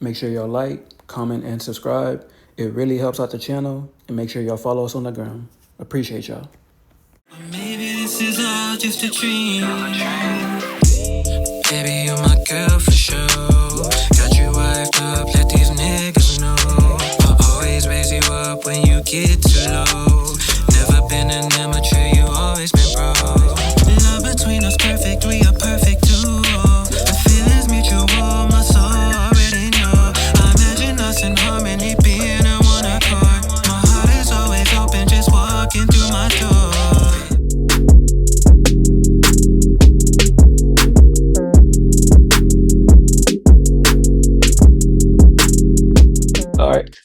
Make sure y'all like, comment, and subscribe. It really helps out the channel. And make sure y'all follow us on the gram. Appreciate y'all. Maybe this is all just a dream. Baby, you're my girl for sure. Got you wiped up, let these niggas know. I'll always raise you up when you get too low. Never been an amateur, you always been pro. Love between us perfect, we are perfect too. The feeling's mutual, my soul already know. I imagine us in harmony, being in one accord. My heart is always open, just walking through my door. All right.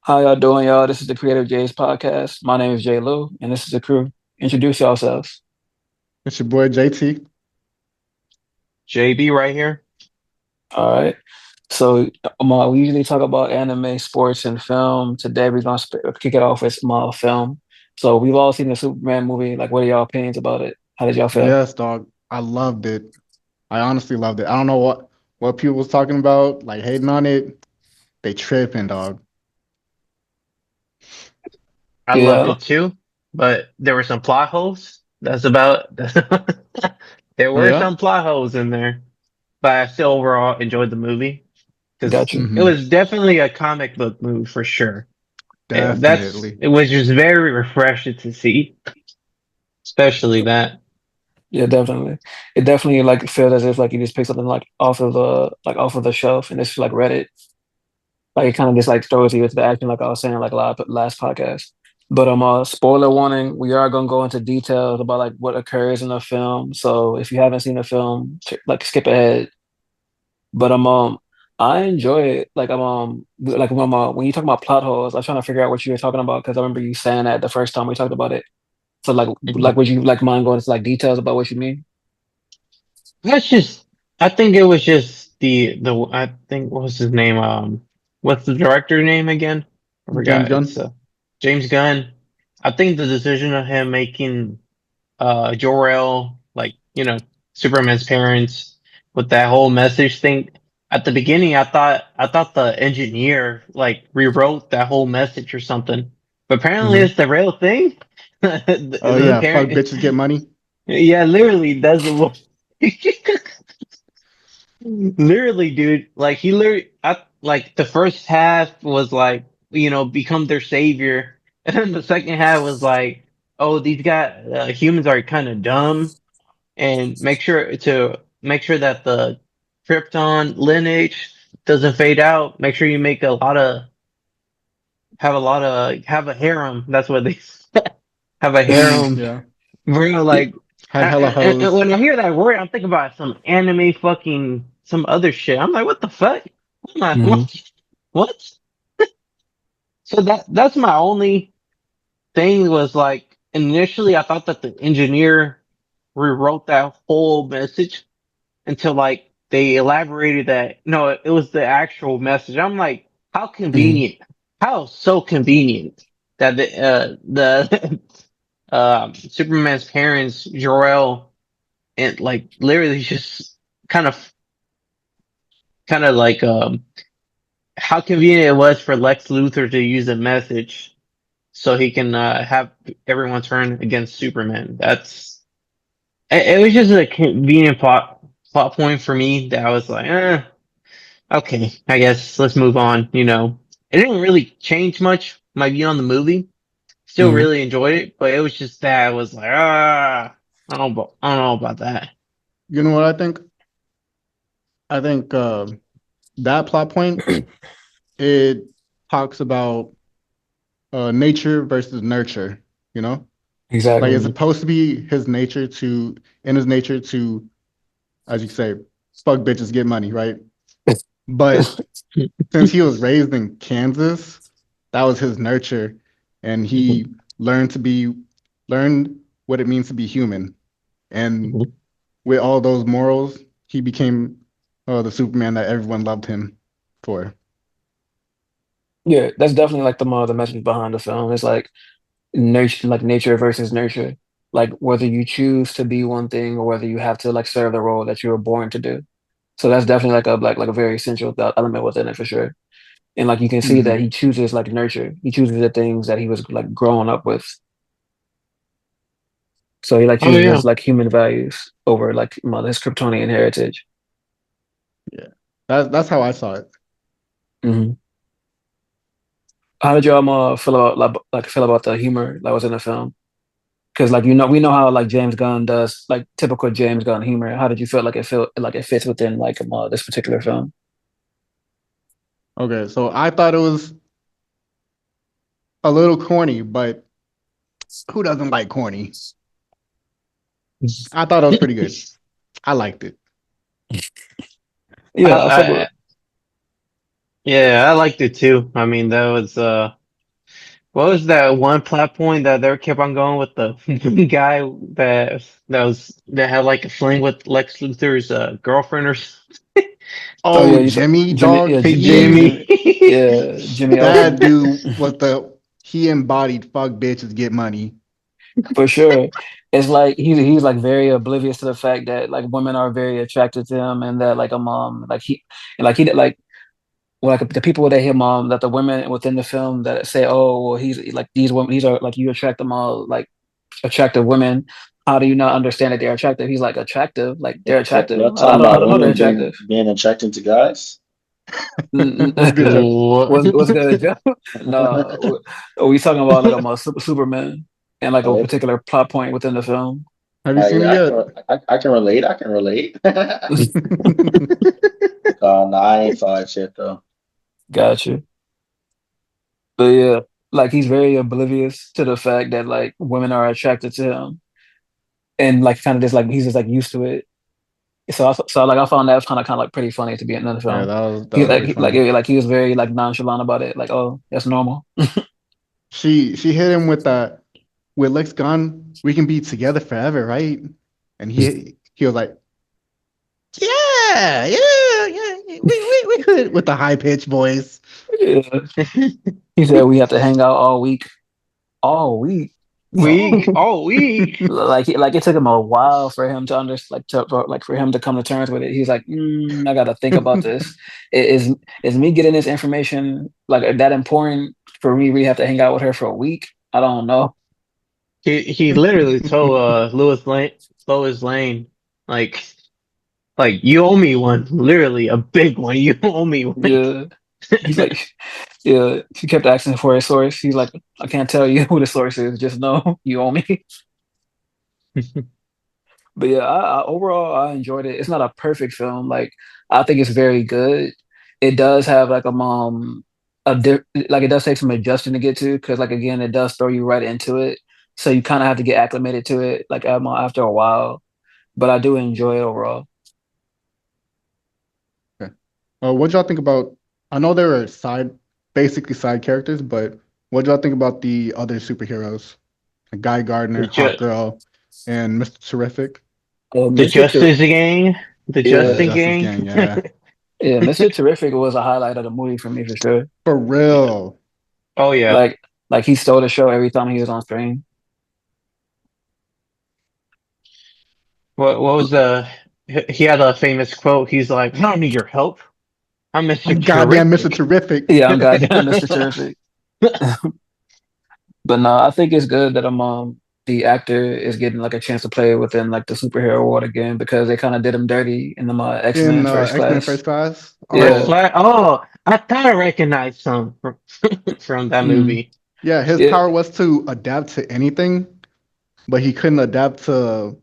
How y'all doing, y'all? This is the Creative J's podcast. My name is Jay Lou, and this is the crew. Introduce yourselves. It's your boy JT. JB right here. All right. So we usually talk about anime, sports, and film. Today we're gonna kick it off with film. So we've all seen the Superman movie. Like, what are y'all opinions about it? How did y'all feel? Yes, dog. I loved it. I honestly loved it. I don't know what people was talking about, like hating on it. They tripping, dog. I loved Yeah, it too, but there were some plot holes. There Oh were yeah? some plot holes in there, but I still overall enjoyed the movie because got you. it Mm-hmm. was definitely a comic book movie for sure. Definitely. It was just very refreshing to see, especially that. Yeah, definitely. It definitely like feels as if like you just picked something off of the shelf and just like read it. Like it kind of just like throws you into the action, like I was saying like last podcast. But spoiler warning, we are gonna go into details about like what occurs in the film. So if you haven't seen the film, like skip ahead. But I enjoy it. Like when you talk about plot holes, I was trying to figure out what you were talking about because I remember you saying that the first time we talked about it. So Mhm. would you like mind going into like details about what you mean? That's just. I think it was just I think what was his name? What's the director name again? I James forgot. It's Gunn. James Gunn. I think the decision of him making Jor-El, like, Superman's parents with that whole message thing. At the beginning, I thought the engineer like rewrote that whole message or something. But apparently Hmm. it's the real thing. Oh The yeah, fuck parent, bitches get money. yeah, literally that's the literally, dude. Like he literally, like the first half was like, become their savior, and then the second half was like, oh, these guys, humans are kind of dumb, and make sure that the Krypton lineage doesn't fade out. Make sure you make have a harem. That's what they have a harem. Yeah. Bro, like, Had hella and hoes. when I hear that word, I'm thinking about some anime fucking some other shit. I'm like, what the fuck? I'm like, Hmm. what? So that's my only thing was like initially I thought that the engineer rewrote that whole message until like they elaborated that no, it was the actual message. I'm like, how Hmm. convenient, how so convenient that the Superman's parents, Jor-El, and like literally just kind of like how convenient it was for Lex Luthor to use a message so he can have everyone turn against Superman. It was just a convenient plot point for me that I was like, okay, I guess let's move on. It didn't really change much my view on the movie. Still Hmm. really enjoyed it, but it was just that I was like, I don't know about that. You know what I think? I think that plot point, it talks about nature versus nurture, you know? Like it's Exactly. supposed to be his nature to in his nature to, as you say, fuck bitches, get money, right? But since he was raised in Kansas, that was his nurture, and he learned to be learned what it means to be human. And with all those morals, he became the Superman that everyone loved him for. Yeah, that's definitely like the message behind the film. It's like nature versus nurture. Like whether you choose to be one thing or whether you have to like serve the role that you were born to do. So that's definitely like a very essential element within it for sure. And like you can see that Hmm. he chooses like nurture. He chooses the things that he was like growing up with. So he like Oh chooses yeah. his like human values over like his Kryptonian heritage. Yeah, that's how I saw it. Hmm. How did y'all feel about feel about the humor that was in the film? Because like we know how like James Gunn does like typical James Gunn humor. How did you feel like it fits within like this particular film? Okay, so I thought it was a little corny, but who doesn't like corny? I thought it was pretty good. I liked it. I, Yeah, I fuck with. I yeah, I liked it too. I mean, that was what was that one plot point that they kept on going with the guy that had like a fling with Lex Luthor's girlfriend or Oh Oh, yeah, you said Jimmy, Jimmy. dog, Yeah, Jimmy. he Jimmy that Olsen dude was he embodied fuck bitches get money. for sure. It's like he's like very oblivious to the fact that like women are very attracted to him, and that like a mom like he and like he did like well, like the people that him that the women within the film that say, oh well, he's like these women, these are like you attract them all like attractive women. How do you not understand that they're attractive? He's like attractive, like they're attractive. Y'all talking I about don't know they're women attractive. being attracted to guys? What's good, Joe? What's good, Joe? No, we talking about like a Superman and like a Oh, particular plot point within the film. Have you seen it yeah, yet? I can relate. I can relate. No, I ain't saw it yet though. Gotcha. But yeah, like he's very oblivious to the fact that like women are attracted to him, and like kind of just like he's just like used to it. So like I found that kind of like pretty funny to be in the Yeah, film. that was pretty funny. Like he was very like nonchalant about it. Like, oh, that's normal. She hit him with that with Lex gone, we can be together forever, right? And he was like, we could with the high pitched voice. Yeah. He said we have to hang out all week. All week. Week, all week. Like it took him a while for him to understand, like for him to come to terms with it. He's like, I gotta think about this. Is me getting this information like that important for me? We have to hang out with her for a week. I don't know. He literally told Lois Lane, like you owe me one, literally a big one. You owe me one. Yeah, he's like, yeah. She kept asking for a source. He's like, I can't tell you who the source is. Just know you owe me. But yeah, overall I enjoyed it. It's not a perfect film. Like I think it's very good. It does have like like it does take some adjusting to get to because like again it does throw you right into it. So you kind of have to get acclimated to it like after a while. But I do enjoy it overall. Okay. What y'all think about? I know there were basically side characters, but what y'all think about the other superheroes? Like Guy The Gardner, ju- Hawkgirl, and Mr. Terrific, the Mr. Justice Gang, the and the Yeah, Justice Justice Gang. Gang. Yeah, yeah, Mr. Terrific was a highlight of the movie for me for sure. for real. Oh yeah. Like he stole the show every time he was on screen. What was the? He had a famous quote. He's like, "I don't need your help. I'm Mr. I'm goddamn Mr. Terrific." Terrific. Yeah, I'm goddamn Mr. Terrific. But no, I think it's good that the actor is getting like a chance to play within like the superhero world again because they kind of did him dirty in the In X-Men First X-Men Class. First Class. First Yeah, Oh, class. Oh, I thought I recognized some from that mm, movie. yeah, his yeah, power was to adapt to anything, but he couldn't adapt to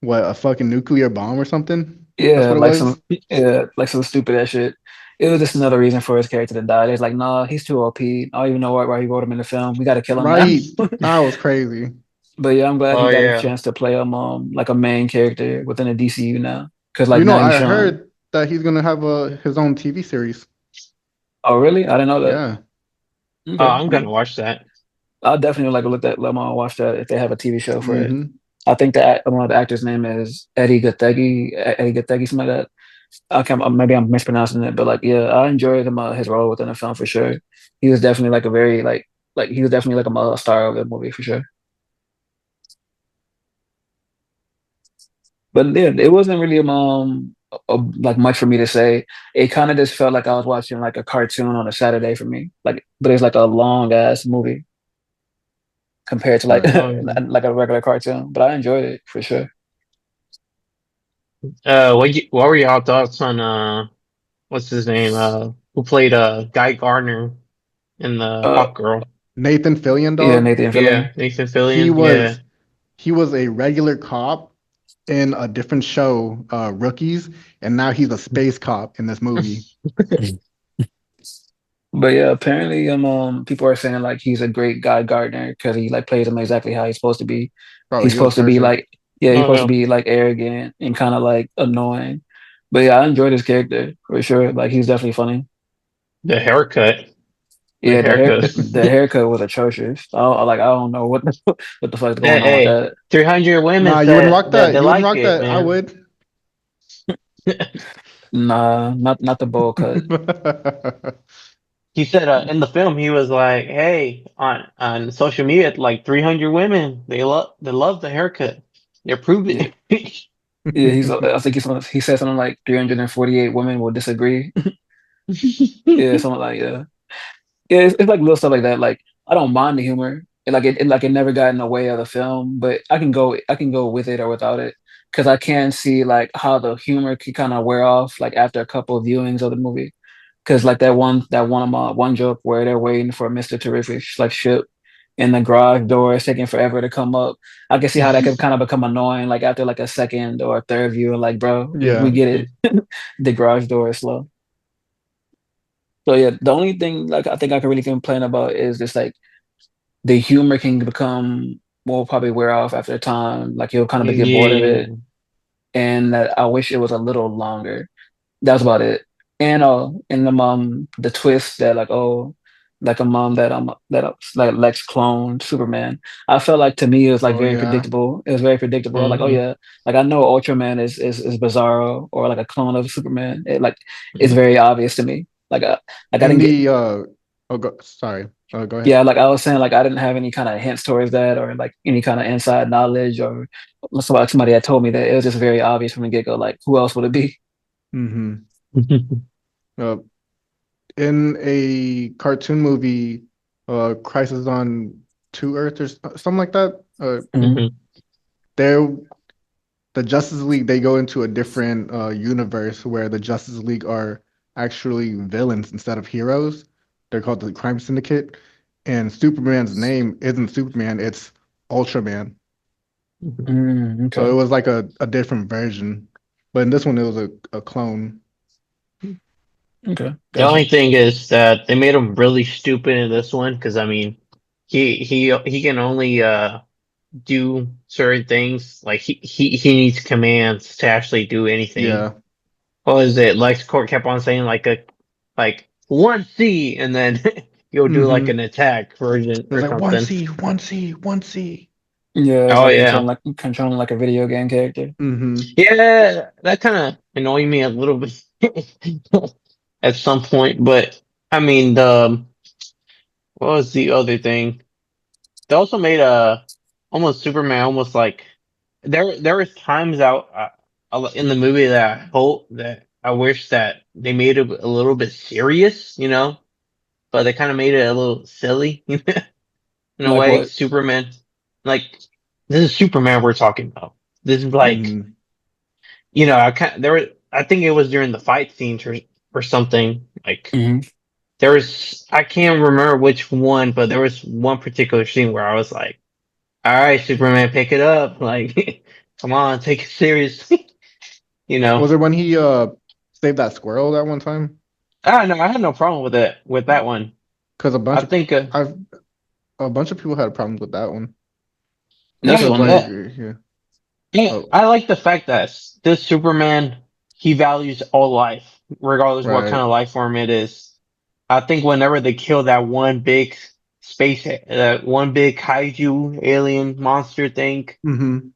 what, a fucking nuclear bomb or something? That's yeah, what it like was? some like some stupid ass shit. It was just another reason for his character to die. It's like, nah, he's too OP. I don't even know why he wrote him in the film. We got to kill him now. Right. That was crazy. But yeah, I'm glad he Oh got a yeah. chance to play like a main character within the DCU now. Because like You know, now he's I shown. heard that he's gonna have his own TV series. Oh, really? I didn't know that. Yeah. Oh, Okay, I'm gonna watch that. I'll definitely like look at let me watch that if they have a TV show for it. Mm-hmm. I think one of the actor's name is Eddie Gathegi, something like that. I can't, maybe I'm mispronouncing it, but like, yeah, I enjoyed his role within the film for sure. He was definitely like a very like he was definitely like a star of the movie for sure. But yeah, it wasn't really like much for me to say. It kind of just felt like I was watching like a cartoon on a Saturday for me. Like, but it's like a long ass movie compared to like Right. like a regular cartoon. But I enjoyed it for sure. what were y'all thoughts on what's his name? Who played Guy Gardner in the Uh, Hawk Girl? Nathan Fillion, yeah, dog. Nathan Yeah, Fillion. Nathan He Fillion. Yeah. was he was a regular cop in a different show, Rookies, and now he's a space cop in this movie. But yeah, apparently, people are saying like he's a great guy gardener because he like plays him exactly how he's supposed to be. Bro, He's he was supposed to be perfect. like, yeah, he's Oh supposed to yeah, be like arrogant and kind of like annoying. But yeah, I enjoyed his character for sure. Like he's definitely funny. the haircut. The Yeah, haircut. the haircut was atrocious. I don't know what what the fuck's going on with Hey, that. 300 women Nah, you wouldn't said rock that that. they You wouldn't like rock it, that. I man. would. Nah, not the bowl cut. He said in the film he was like, "Hey, on social media, like 300 women, they love the haircut. They approve Yeah, it." yeah. I think he said something like 348 women will disagree. Yeah, something like yeah. Yeah, it's like little stuff like that. Like I don't mind the humor. Like it never got in the way of the film, but I can go with it or without it because I can see like how the humor can kind of wear off like after a couple of viewings of the movie. Because like one joke where they're waiting for Mr. Terrific like ship and the garage door is taking forever to come up. I can see how that could kind of become annoying like after like a second or a third view. Like, bro, we Yeah. get it. The garage door is slow. So yeah, the only thing like I think I can really complain about is just like the humor can become will probably wear off after a time. Like you'll kind of get bored of it, Yeah. and that I wish it was a little longer. That was about it. And the twist that like like a mom that like Lex cloned Superman. I felt like to me it was like Oh very yeah. predictable. It was very predictable. Like oh Hmm. yeah, like I know Ultraman is Bizarro or like a clone of Superman. It's Hmm. very obvious to me. Like I In didn't get the oh sorry. Go ahead. yeah, like I was saying, like I didn't have any kind of hints towards that or like any kind of inside knowledge or somebody had told me that. It was just very obvious from the get go. Like who else would it be? Mm-hmm. Uh, in a cartoon movie, Crisis on Two Earths or something like that. Mhm. Hmm. There, the Justice League, they go into a different universe where the Justice League are actually villains instead of heroes. They're called the Crime Syndicate, and Superman's name isn't Superman; it's Ultraman. So Okay, it was like a different version, but in this one, it was a clone. okay, The only gotcha. thing is that they made him really stupid in this one because I mean, he can only do certain things. Like he needs commands to actually do anything. Yeah. What was it? Lex Court kept on saying like 1C, and then you'll do like Mm-hmm. an attack version It was or like one something. C, one C, one C. Yeah, it's Oh like yeah, controlling like a video game character. Mm-hmm. yeah. That kind of annoyed me a little bit at some point, but I mean, what was the other thing? They also made a almost Superman almost like there was times out in the movie that I hope that I wish that they made it a little bit serious, but they kind of made it a little silly in a Like way. what? Superman, like this is Superman we're talking about. This is like Mm-hmm. I think it was during the fight scenes or something like. Hmm. There was I can't remember which one, but there was one particular scene where I was like, "All right, Superman, pick it up! Like, come on, take it seriously." You know? Was it when he saved that squirrel that one time? I no, I had no problem with it with that one. Because I think, I've a bunch of people had problems with that one. That's yeah, Because funny. like yeah, yeah. yeah. Oh, I like the fact that this Superman he values all life, regardless what kind right. of life form it is. I think whenever they kill that one big that one big kaiju alien monster thing, Mm-hmm.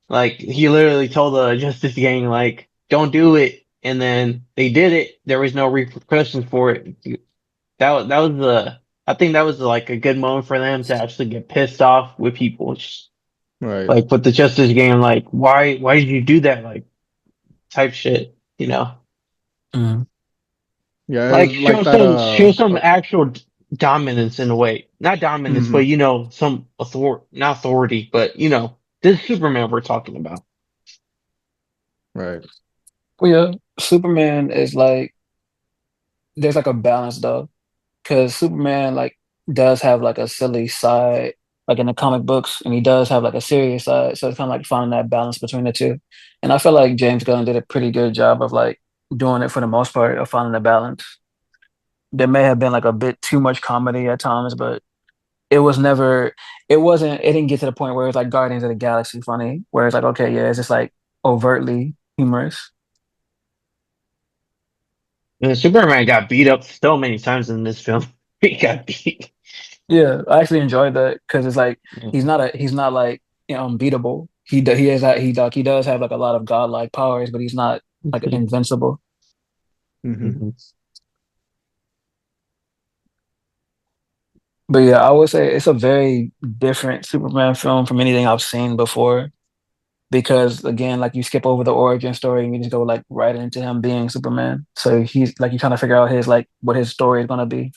like he literally told the Justice Gang like, "Don't do it," and then they did it. There was no repercussions for it. That was the I think that was like a good moment for them to actually get pissed off with people, Right. like with the Justice Gang, like why did you do that, like type shit. You know, Mm. Yeah, like it's like that. show some actual dominance in a way, not dominance, but Mhm, some not authority, but this Superman we're talking about. right. Well, yeah, Superman is like there's like a balance though, because Superman like does have like a silly side, like in the comic books, and he does have like a serious side. So it's kind of like finding that balance between the two. And I feel like James Gunn did a pretty good job of like doing it for the most part of finding the balance. There may have been like a bit too much comedy at times, but it was never, it didn't get to the point where it's like Guardians of the Galaxy funny, where it's like, okay, yeah, it's just like overtly humorous. And Superman got beat up so many times in this film. He got beat. Yeah, I actually enjoyed that because it's like Yeah. he's not like unbeatable. He is that he does have like a lot of godlike powers, but he's not like Mhm. invincible. Mhm. Mhm. But yeah, I would say it's a very different Superman film from anything I've seen before. Because again, like you skip over the origin story and you just go like right into him being Superman. So he's like you're trying to figure out his like what his story is gonna be.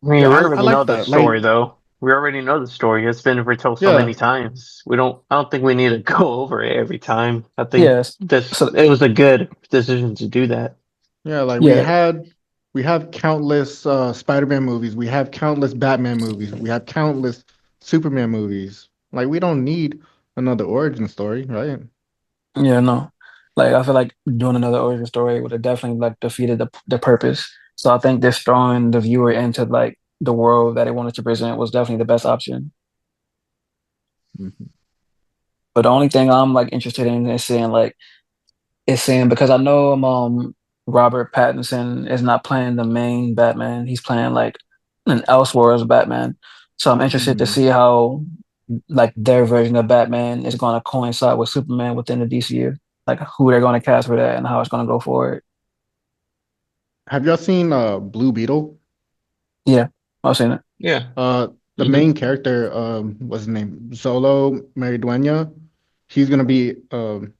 I mean, Yeah, we I already know like the that. Like, story, though. We already know the story. It's been retold so yeah, many times. We don't. I don't think we need to go over it every time. I think Yes. this. So It was a good decision to do that. yeah, like yeah, we have countless Spider-Man movies. We have countless Batman movies. We have countless Superman movies. Like, we don't need another origin story, right? yeah, no. Like I feel like doing another origin story would have definitely like defeated the purpose. So I think this throwing the viewer into like the world that it wanted to present was definitely the best option. Mhm. But the only thing I'm like interested in is seeing because I know Robert Pattinson is not playing the main Batman. He's playing like an Elseworlds Batman. So I'm interested to Mm. see how like their version of Batman is going to coincide with Superman within the DCU. Like who they're going to cast for that and how it's going to go forward. Have y'all seen Blue Beetle? Yeah, I've seen it. Yeah. The Hmm. main character, what's his name? Zolo Maridueña. He's gonna be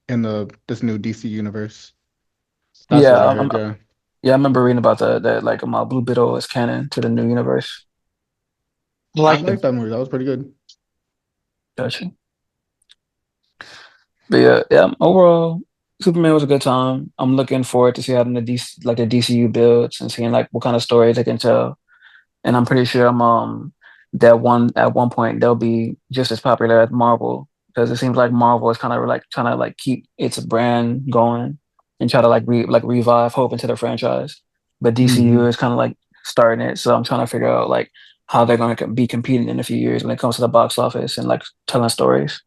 in the this new DC universe. That's Yeah, what I heard, yeah. yeah, I remember reading about that like Blue Beetle is canon to the new universe. I I liked like him. that movie. That was pretty good. Gotcha. But yeah, yeah. Overall, Superman was a good time. I'm looking forward to see how the DCU builds and seeing like what kind of stories they can tell. And I'm pretty sure that one at one point they'll be just as popular as Marvel because it seems like Marvel is kind of like trying to like keep its brand going and try to like revive hope into the franchise. But DCU Hmm. is kind of like starting it, so I'm trying to figure out like how they're going to be competing in a few years when it comes to the box office and like telling stories.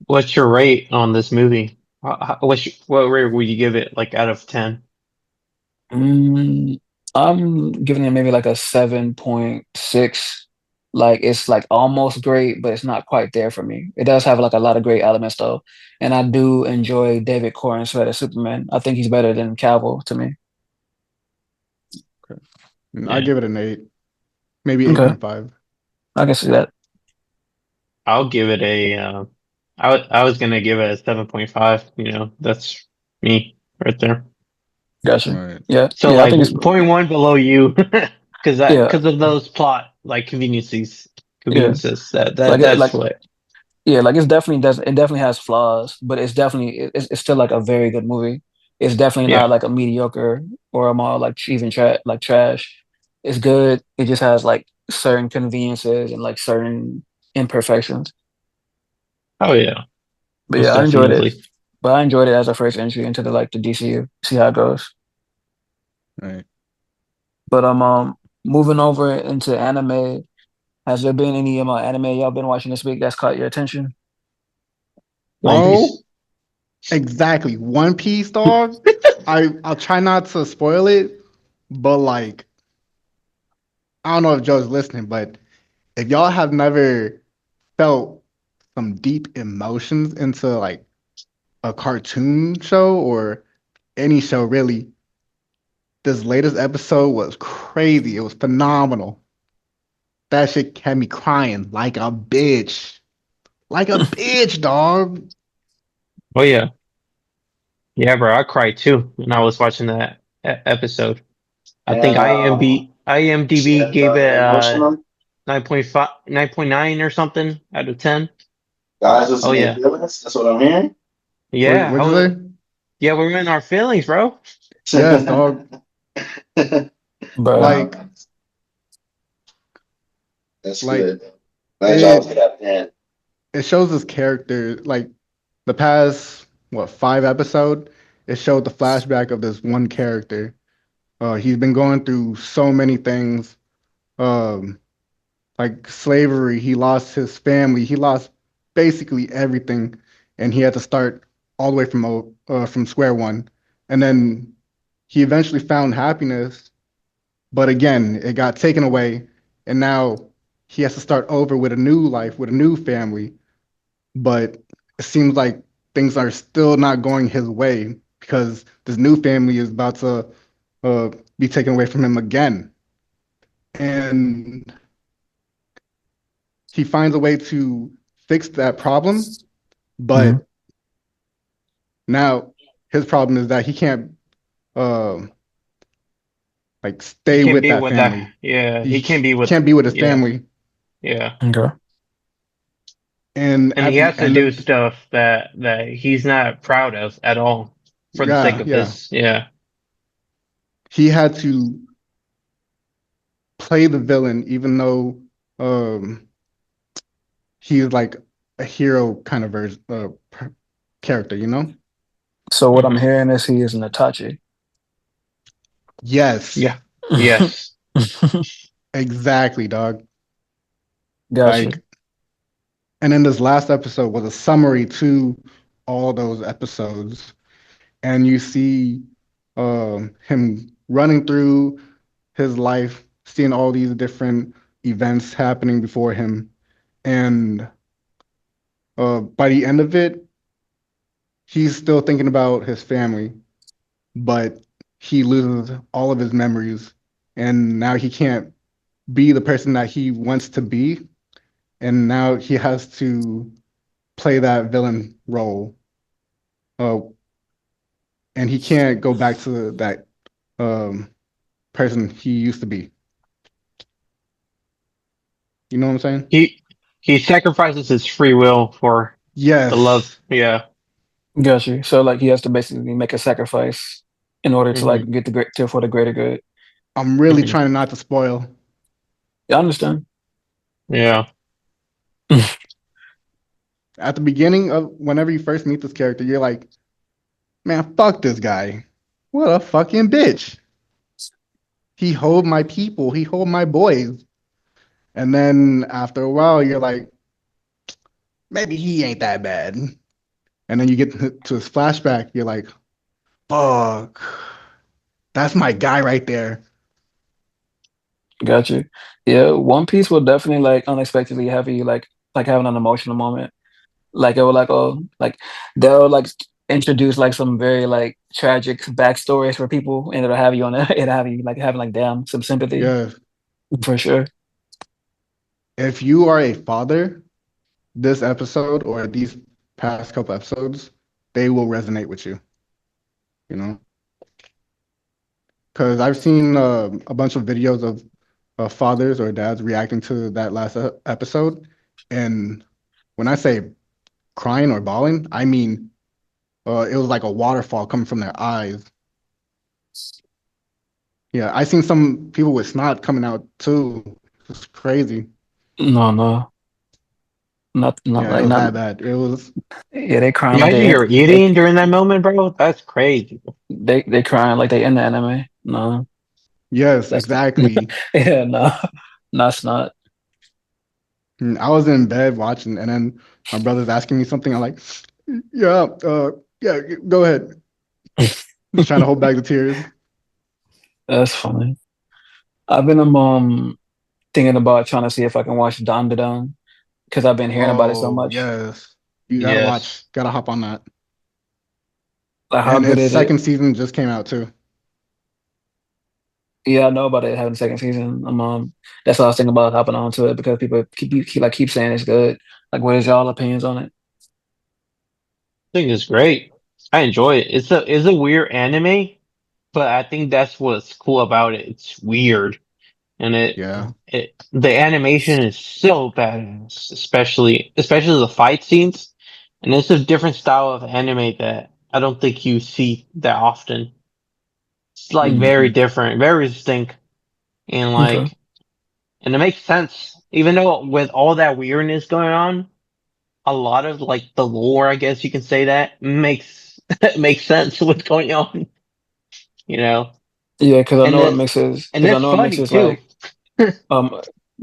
What's your rate on this movie? What rate would you give it? Like out of 10? Mm, I'm giving it maybe like a 7.6. Like it's like almost great, but it's not quite there for me. It does have like a lot of great elements though. And I do enjoy David Cornsweet as Superman. I think he's better than Cavill to me. Okay. I Yeah. give it an 8, maybe Okay. 8.5. I can see that. I'll give it a. I was gonna give it a 7.5. That's me right there. Gotcha. Right. Yeah. So Yeah, I like think it's point one below you, yeah, because of those plot like yeah. conveniences. Like That's what. yeah, like it definitely has flaws, but it's still like a very good movie. It's definitely Yeah. not like a mediocre or a more like even trash. It's good. It just has like certain conveniences and like certain imperfections. Oh yeah. But Most yeah, I enjoyed it. definitely. But I enjoyed it as a first entry into the DCU. See how it goes. Right. But moving over into anime. Has there been any anime y'all been watching this week that's caught your attention? One Bro, Piece. exactly. One Piece, dog. I'll try not to spoil it, but like, I don't know if Joe's listening, but if y'all have never felt some deep emotions into like a cartoon show or any show really, this latest episode was crazy. It was phenomenal. That shit had me crying like a bitch. Like a bitch, dog. Oh yeah. Yeah, bro, I cried too when I was watching that episode. I think And IMDb and gave it emotional 9.5, 9.9 or something out of 10. guys was Oh in their yeah, feelings. That's what I'm hearing. yeah. What'd you say? Yeah, we're in our feelings, bro. Yes, dog. Bro, Like, Wow, that's like good. Glad y'all was it good at the end. it shows his character. Like the past what 5 episode, it showed the flashback of this one character. He's been going through so many things. Um, like slavery. He lost his family. He lost basically everything, and he had to start all the way from square one. And then he eventually found happiness, but again, it got taken away, and now he has to start over with a new life, with a new family. But it seems like things are still not going his way because this new family is about to uh, be taken away from him again. And he finds a way to fix that problem, mhm. but now his problem is that he can't uh, like He stay can't with be that with that. family. Yeah, He he can't be with. can't be with his Yeah, family. yeah. Okay. And And at he the has to end do of stuff that he's not proud of at all for the sake yeah, of yeah, his. Yeah. he had to play the villain even though um, he's like a hero kind of character, you know? So what I'm Hmm. hearing is he is an Itachi. Yes, Yeah. Yes. exactly, dog. Gotcha. Like, and then this last episode was a summary to all those episodes, and you see him running through his life, seeing all these different events happening before him, and by the end of it, he's still thinking about his family, but he loses all of his memories, and now he can't be the person that he wants to be, and now he has to play that villain role, uh, and he can't go back to that um, person he used to be. You know what I'm saying? He he sacrifices his free will for the Yes. love. Yeah. Gotcha. So like he has to basically make a sacrifice in order to Hmm. like get the great to for the greater good. I'm really Hmm. trying not to spoil. Yeah, I understand. Yeah. At the beginning of whenever you first meet this character, you're like, man, fuck this guy. What a fucking bitch. He hold my people. He hold my boys. And then after a while, you're like, maybe he ain't that bad. And then you get to his flashback, you're like, fuck, that's my guy right there. Gotcha. Yeah, One Piece will definitely like unexpectedly have you like having an emotional moment. Like it will like oh like they'll like introduce like some very like tragic backstories for people and it'll have you on it. It'll have you like having like damn some sympathy Yeah. for sure. If you are a father, this episode or these past couple episodes, they will resonate with you, you know? Because I've seen a bunch of videos of fathers or dads reacting to that last episode. And when I say crying or bawling, I mean it was like a waterfall coming from their eyes. Yeah, I seen some people with snot coming out too. It's crazy. No, no, not Yeah, it like was not that bad. It was. yeah, they crying like Imagine you're eating during that moment, bro. That's crazy. they crying like they in the anime. No, Yes, that's exactly. yeah, no, no, it's not. And I was in bed watching, and then my brother's asking me something. I'm like, yeah, yeah, go ahead. Just trying to hold back the tears. That's funny. I've been thinking about trying to see if I can watch Don Don because I've been hearing about it so Oh, much. yes. You gotta watch, Yes. gotta hop on that. Like, how And good its is it? second season just came out too. Yeah, I know about it having a second season. That's why I was thinking about hopping onto it because people keep saying it's good. Like, what is y'all opinions on it? I think it's great. I enjoy it. It's a weird anime, but I think that's what's cool about it. It's weird, and Yeah. the animation is so badass, especially the fight scenes, and it's a different style of anime that I don't think you see that often. It's like Mm, very Hmm. different, very distinct, and okay. and it makes sense. Even though with all that weirdness going on, a lot of like the lore, I guess you can say that makes sense what's going on, you know. Yeah, because I And know it it mixes. and Because I it's know it funny mixes too. like um.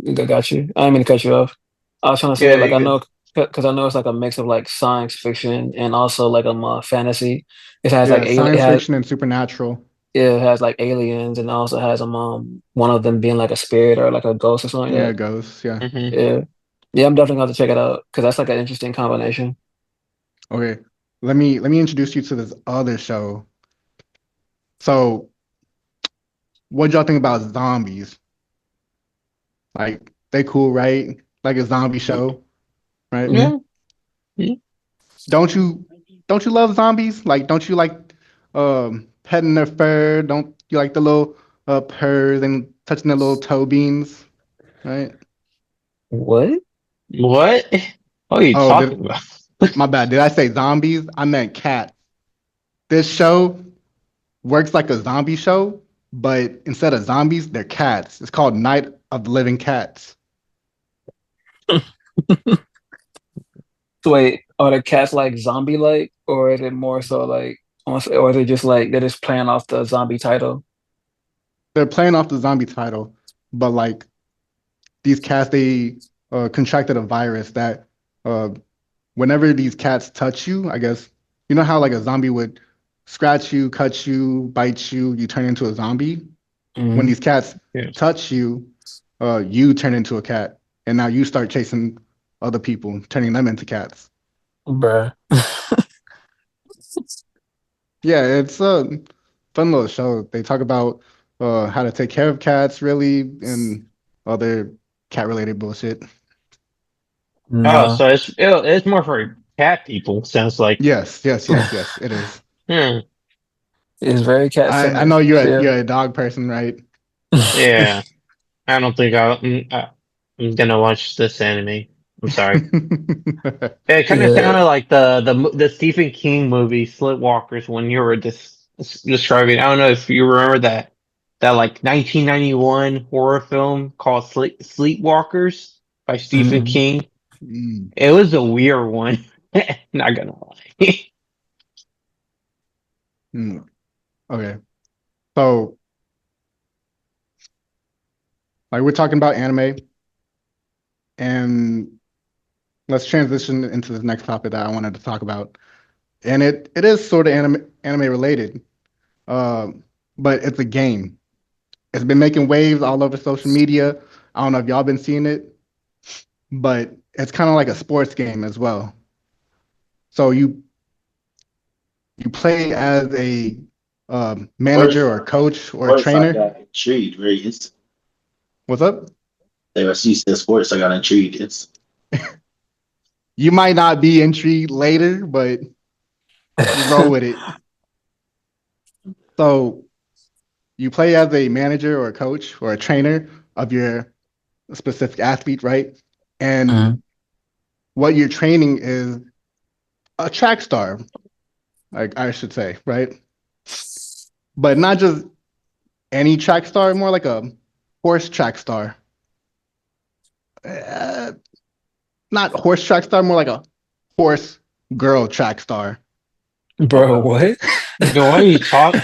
I got you. I didn't mean to cut you off. I was trying to say Yeah, like I you know because I know it's like a mix of like science fiction and also like fantasy. It has like Yeah, it science has fiction and supernatural. it has like aliens and also has one of them being like a spirit or like a ghost or something Yeah, like it goes. Yeah. good. that. Yeah, yeah. I'm definitely going to check it out because that's like an interesting combination. Okay. Let me introduce you to this other show. So, what y'all think about zombies? Like, they cool, right? Like a zombie show, right? Mhm. Yeah. Yeah. Don't you don't you love zombies? Like, don't you like petting their fur? Don't you like the little purrs and touching their little toe beans, right? What? What? What are you Oh, talking about? my bad. Did I say zombies? I meant cats. This show works like a zombie show, but instead of zombies, they're cats. It's called Night of the Living Cats. So wait, are the cats like zombie like, or is it more so like, or is it just like they're just playing off the zombie title? They're playing off the zombie title, but like these cats, they contracted a virus that uh, whenever these cats touch you, I guess you know how like a zombie would scratch you, cut you, bite you, you turn into a zombie. When Mm, these cats Yeah. touch you, you turn into a cat, and now you start chasing other people, turning them into cats. bruh. Yeah, it's a fun little show. They talk about how to take care of cats, really, and other cat related bullshit. Oh, No, so it's more for cat people. Sounds like. Yes, yes, yes, yes, it is. Hmm. it's very cat I centered. know Yeah. you're a dog person, right? Yeah. I don't think I'm gonna watch this anime. I'm sorry. It kind of Yeah. sounded like the Stephen King movie Sleepwalkers when you were describing. I don't know if you remember that like 1991 horror film called Sleepwalkers by Stephen Mm-mm. King. Mm, It was a weird one. Not gonna lie. mm. Okay, so like we're talking about anime, and let's transition into the next topic that I wanted to talk about, and it is sort of anime related, um, but it's a game. It's been making waves all over social media. I don't know if y'all been seeing it, but it's kind of like a sports game as well. So you play as a manager First, or coach or first I trainer. got intrigued very instantly. What's up? When she said sports, I got intrigued. It's You might not be intrigued later, but just roll with it. So you play as a manager or a coach or a trainer of your specific athlete, right? And Mm. what you're training is a track star, like I should say, right? But not just any track star, more like a horse track star. Uh, Not horse track star, more like a horse girl track star. Bro, okay. what? Yo, why are you talk?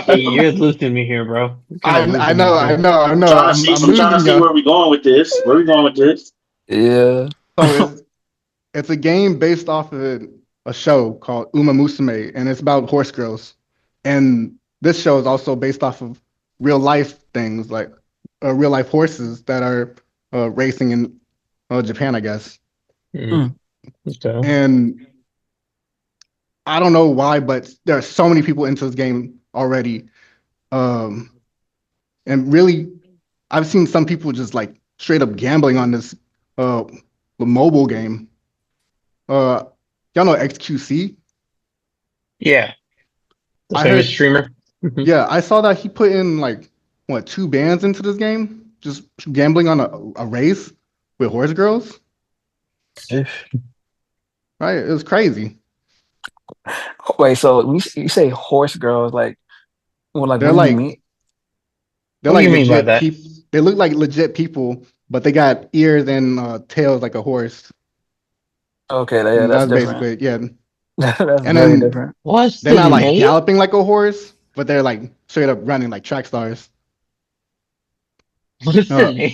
You're losing me here, bro. You're kind of I losing me know, I here. know, I I'm know. trying to see. I'm I'm trying to losing see you. where we going with this. Where we going with this? Yeah. So it's a game based off of a show called Uma Musume, and it's about horse girls. And this show is also based off of real life things, like real life horses that are racing in Japan, I guess. Hmm. Mm. Okay. And I don't know why, but there are so many people into this game already. Um, and really, I've seen some people just like straight up gambling on this uh, mobile game. Uh, y'all know XQC? Yeah, the I famous heard, streamer. Mhm. yeah, I saw that he put in like what 2 bands into this game, just gambling on a race with horse girls. Right? It was crazy. Wait, so you say horse girls, like, well, like, They're what do you like mean? they're What do like you mean by legit that? people. They look like legit people, but they got ears and tails like a horse. Okay, yeah, And that's that's different. basically it. Yeah. That's And very then different. What's they're the not like name? galloping like a horse, but they're like straight up running like track stars. What is the Uh, name?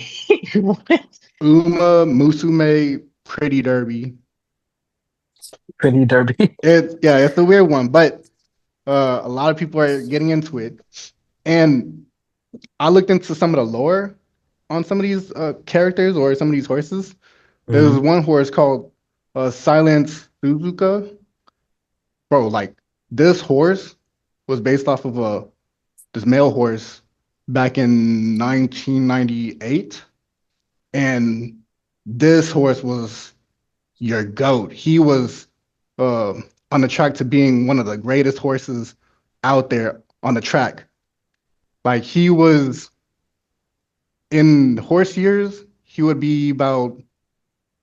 What? Uma Musume Pretty Derby. Pretty derby. It's a weird one, but a lot of people are getting into it. And I looked into some of the lore on some of these characters or some of these horses. There's Mhm. one horse called Silent Suzuka. Bro, like this horse was based off of this male horse back in 1998, and this horse was your goat. He was uh, on the track to being one of the greatest horses out there on the track. Like he was in horse years, he would be about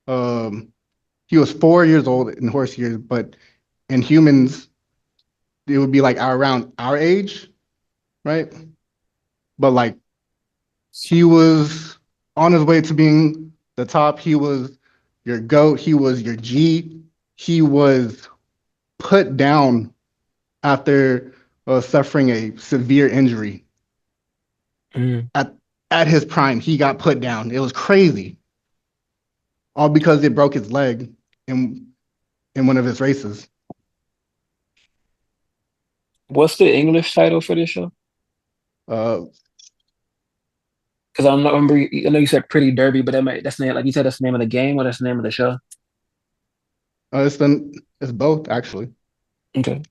um, he was 4 years old in horse years, but in humans, it would be like around our age, right? But like he was on his way to being the top. He was your GOAT. He was your G. He was put down after suffering a severe injury. Mhm. At at his prime, he got put down. It was crazy, all because it broke his leg in one of his races. What's the English title for this show? Uh, Because I don't remember. I know you said Pretty Derby, but that's the name. Like you said, that's the name of the game, or that's the name of the show. it's both actually. Okay.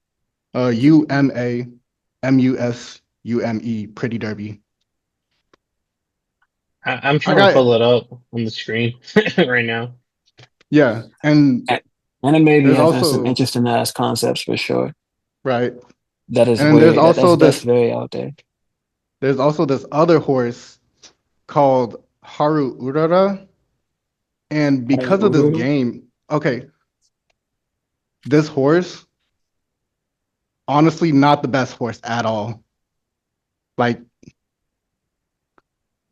UMAMUSUME Pretty Derby. I'm I trying to got pull it up on the screen right now. yeah, and A- Anime maybe there's has some also interesting ass concepts for sure. right, That is and then way that's very out there. there's also this other horse called Haru Urara, and because of this Uhuru. game, okay, this horse honestly not the best horse at all. Like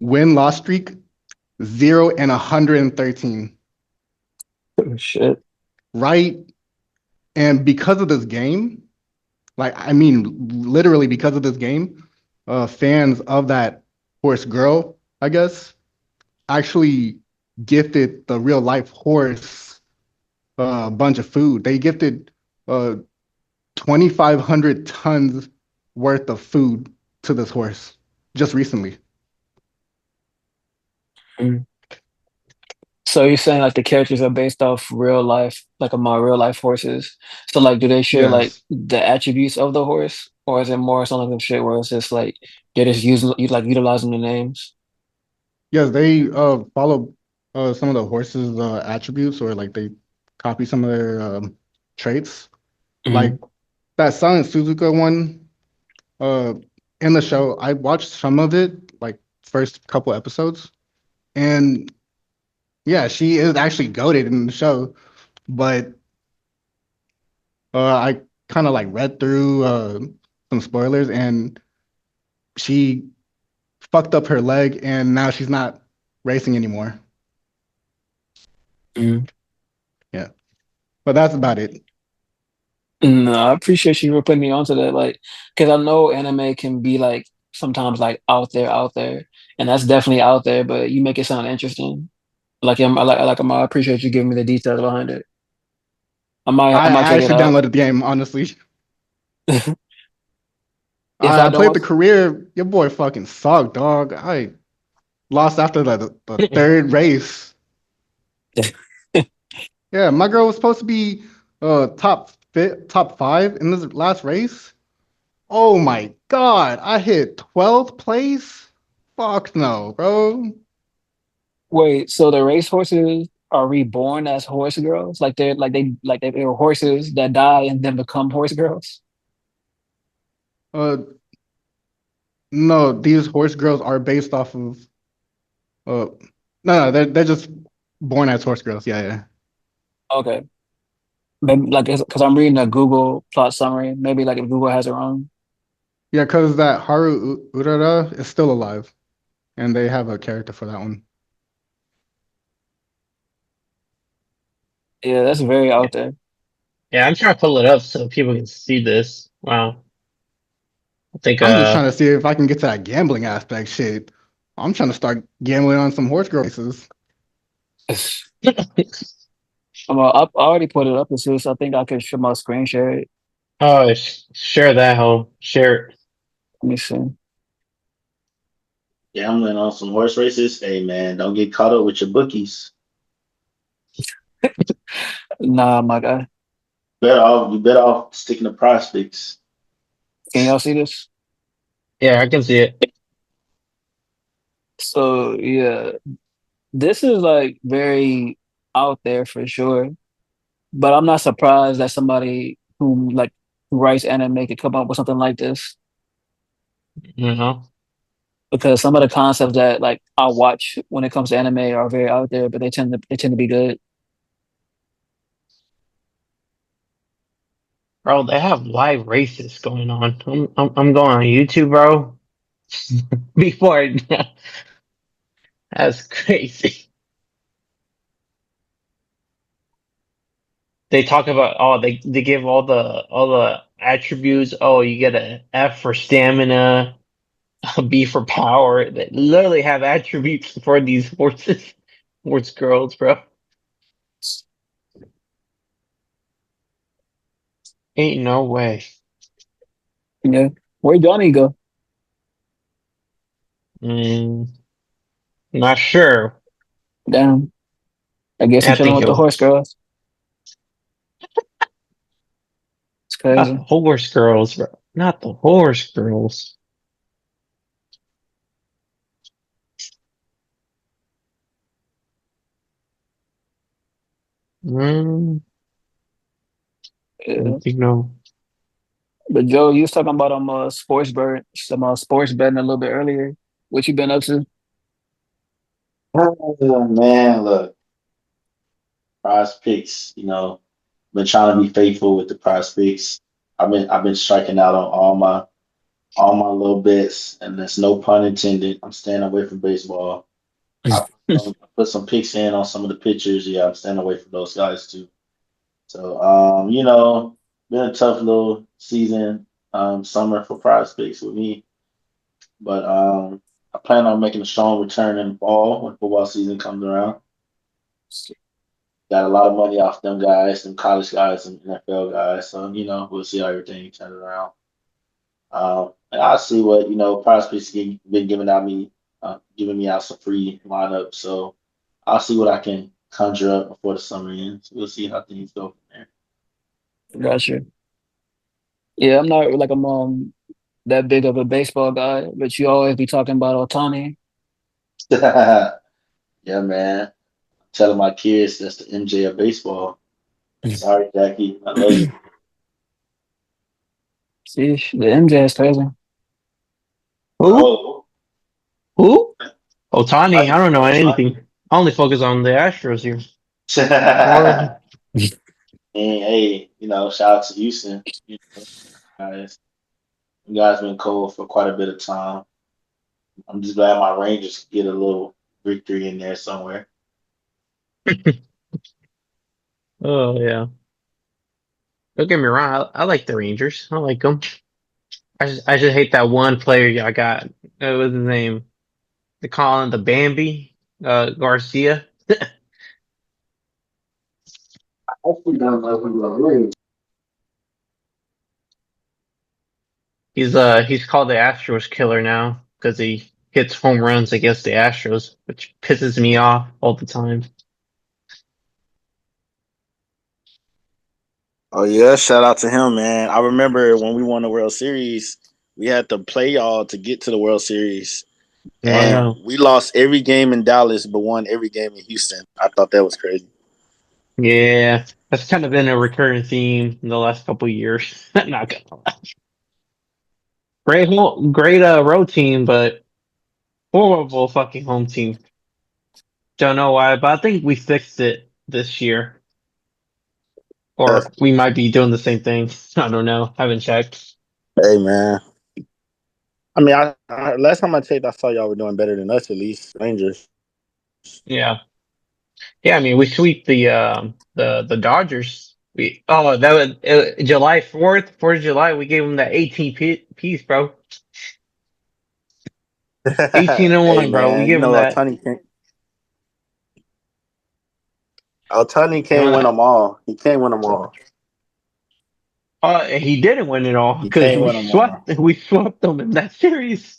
win loss streak 0 and 113, Oh, shit. right? And because of this game, like I mean, literally because of this game, fans of that horse girl, I guess, actually gifted the real life horse a bunch of food. They gifted 2,500 tons worth of food to this horse just recently. Mm. So you're saying like the characters are based off real life, like a more real life horses. So like, do they share like Yes, the attributes of the horse, or is it more something like shit where it's just like they're just using like utilizing the names? yes, they follow some of the horse's attributes, or like they copy some of their traits. Like Hmm. that Silent Suzuka one uh, in the show, I watched some of it, like first couple episodes, and yeah, she is actually goated in the show. But I kind of like read through some spoilers, and she fucked up her leg, and now she's not racing anymore. Hmm. Yeah, but that's about it. No, I appreciate you for putting me onto that. Like, because I know anime can be like sometimes like out there, and that's definitely out there. But you make it sound interesting. I appreciate you giving me the details behind it. I I might check it actually out. downloaded the game, honestly. If I I played the don't, career. Your boy fucking sucked, dog. I lost after the third race. Yeah, my girl was supposed to be top five in this last race. Oh my God, I hit 12th place. Fuck no, bro. wait, so the race horses are reborn as horse girls? Like they were horses that die and then become horse girls? Uh, no, these horse girls are based off of. No, they're just born as horse girls. Yeah, yeah, Okay. Maybe like because I'm reading a Google plot summary. Maybe like if Google has their own. yeah. Because that Urara is still alive, and they have a character for that one. Yeah, that's very out there. Yeah, I'm trying to pull it up so people can see this. Wow. I think I'm just trying to see if I can get to that gambling aspect. Shit, I'm trying to start gambling on some horse girl races. I already put it up to see, so I think I could show my screen share it. oh share that home. Share it. Let me see. Gambling on some horse races. Hey man, don't get caught up with your bookies. Nah, my guy. You better off sticking to prospects. Can y'all see this? Yeah, I can see it. So yeah, this is like very out there for sure. But I'm not surprised that somebody who writes anime could come up with something like this You know, because some of the concepts that like I watch when it comes to anime are very out there, but they tend to be good. bro, they have live races going on. I'm going on YouTube, bro. Before that's crazy. They talk about they give all the attributes. Oh, you get a F for stamina, a B for power. They literally have attributes for these horses, horse girls, bro. Ain't no way. Yeah, where Johnny go? Mm, not sure. Damn, I guess I he's chilling think with the he'll horse girls. It's not the crazy. horse girls, bro. Not the horse girls. Mm, I Yeah. don't think no. But Joe, you was talking about sports betting a little bit earlier. What you been up to? Oh, man, look, prize picks, been trying to be faithful with the prize picks. I've been striking out on all my little bets, and there's no pun intended. I'm staying away from baseball. I put some picks in on some of the pitchers. Yeah, I'm staying away from those guys too. So been a tough little season, summer for prize picks with me. But I plan on making a strong return in the fall when football season comes around. Got a lot of money off them guys, them college guys, and NFL guys. So we'll see how everything turns around. And I'll see what prospects been giving me out some free lineups. So I'll see what I can conjure up before the summer ends. We'll see how things go from Gotcha. Yeah, I'm not like I'm that big of a baseball guy, but you always be talking about Otani. there. Yeah, man. Telling my kids that's the MJ of baseball. Sorry, Jackie. I love you. See, the MJ is crazy. Who? Oh, Who? Otani. right. I don't know Right. anything. I only focus on the Astros here. And Or hey, shout out to Houston. Guys, you guys been cold for quite a bit of time. I'm just glad my Rangers get a little victory in there somewhere. oh yeah. Don't get me wrong. I like the Rangers. I like them. I just hate that one player y'all got. What was his name? They call him the Bambi. Garcia. He's called the Astros killer now because he hits home runs against the Astros, which pisses me off all the time. Oh yeah, shout out to him, man. I remember when we won the World Series, we had to play y'all to get to the World Series. And Wow. we lost every game in Dallas but won every game in Houston. I thought that was crazy. Yeah, that's kind of been a recurring theme in the last couple of years. Not gonna lie. great road team, but horrible fucking home team. Don't know why, but I think we fixed it this year, That's, or we might be doing the same thing. I don't know. Haven't checked. hey man. I mean, last time I checked, I saw y'all were doing better than us at least. Rangers. Yeah, yeah. I mean, we sweep the Dodgers. We that was July 4th of July. We gave them that 18 piece, bro. 18 and Hey 1, bro. We man, you gave them know that. Otani Give can't them win that. them all. He can't win them all. He didn't win it all He because can't win them all. we swept them in that series.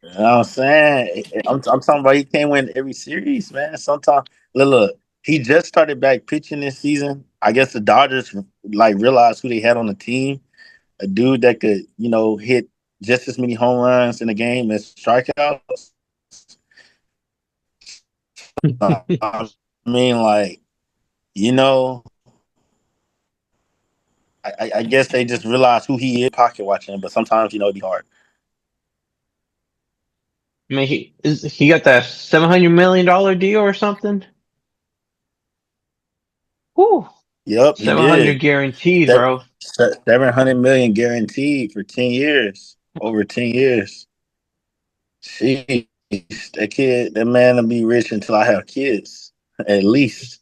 You know what I'm saying? I'm talking about he can't win every series, man. Sometimes look, he just started back pitching this season. I guess the Dodgers like realized who they had on the team. A dude that could, hit just as many home runs in a game as strikeouts. I mean, like, you know, I guess they just realized who he is pocket watching, but sometimes, it'd be hard. I mean, he got that $700 million deal or something. Whew, Yep, he 700 did. guaranteed, That bro. 700 million guaranteed for 10 years, over 10 years. Jeez, that man will be rich until I have kids, at least.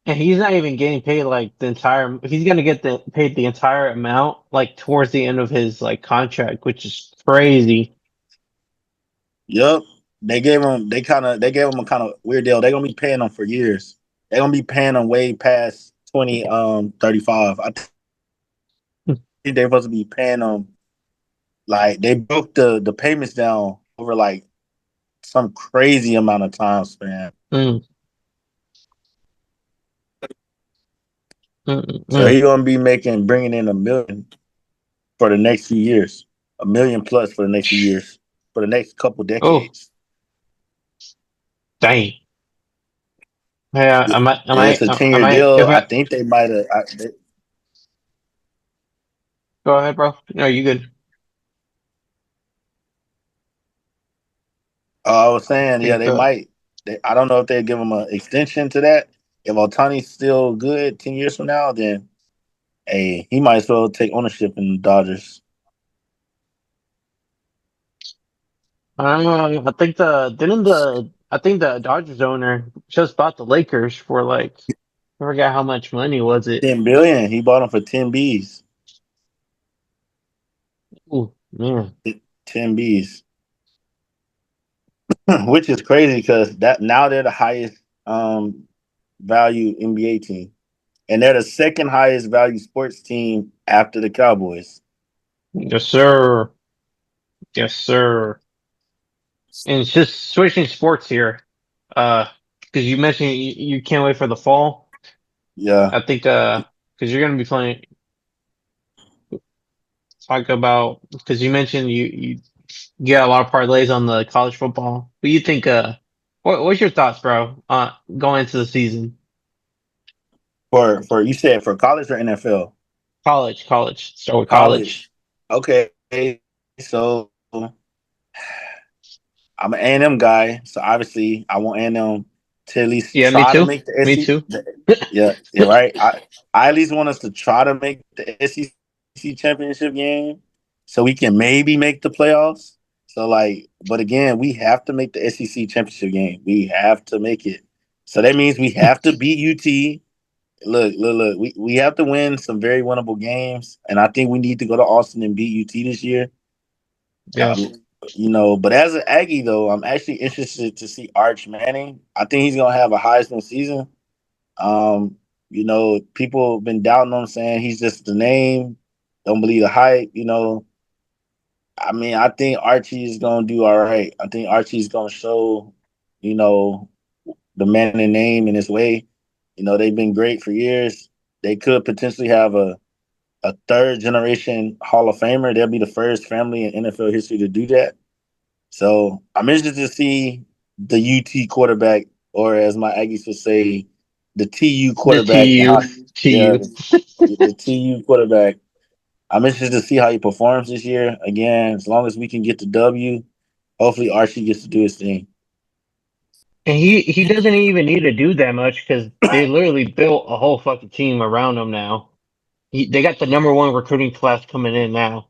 And he's not even getting paid like the entire. He's gonna get paid the entire amount like towards the end of his like contract, which is crazy. Yep. They gave him a kind of weird deal. They're gonna be paying him for years. They're gonna be paying him way past 2035. I think they're supposed to be paying him like they broke the payments down over like some crazy amount of time span. Mm, mm, mm, So mm. he's gonna be bringing in 1 million for the next few years. 1 million plus for the next few years. For the next couple Oh, decades. dang. Yeah, Yeah, it's a 10 I year might. deal. If I I think they might have. go ahead, bro. No, you good. I was saying, yeah, Think they might. I don't know if they give him an extension to that. If Otani's still good 10 years from now, then hey, he might as well take ownership in the Dodgers. I don't know. I think the Dodgers owner just bought the Lakers for like I forgot how much money was it. 10 billion. He bought him for 10 Bs. Ooh, man. 10 Bs, which is crazy because that now they're the highest value NBA team, and they're the second highest value sports team after the Cowboys. Yes, sir. Yes, sir. And it's just switching sports here. Because you mentioned you can't wait for the fall. Yeah, I think because you're gonna be playing. Talk about because you mentioned you get a lot of parlays on the college football. What do you think? What's your thoughts, bro? Going into the season, for you said for college or NFL? college. Start with College. college. Okay, so I'm an A&M guy, so obviously I want A&M to at least Yeah, me try to too. make the Me SEC. too. Yeah, right. I at least want us to try to make the SEC championship game, so we can maybe make the playoffs. So like, but again, we have to make the SEC championship game. We have to make it. So that means we have to beat UT. Look. We have to win some very winnable games, and I think we need to go to Austin and beat UT this year. Yeah. Um, but as an Aggie though, I'm actually interested to see Arch Manning. I think he's gonna have a Heisman season. People have been doubting him, saying he's just the name, don't believe the hype. I mean, I think Archie is gonna do all right. I think Archie's gonna show, you know, the man in name in his way. They've been great for years. They could potentially have a third generation Hall of Famer. They'll be the first family in NFL history to do that. So I'm interested to see the UT quarterback, or as my Aggies would say, the TU The quarterback, and TU. Yeah, TU. the TU quarterback. I'm interested to see how he performs this year. Again, as long as we can get the W, hopefully Archie gets to do his thing. And he doesn't even need to do that much because they literally built a whole fucking team around him now. They got the number one recruiting class coming in now,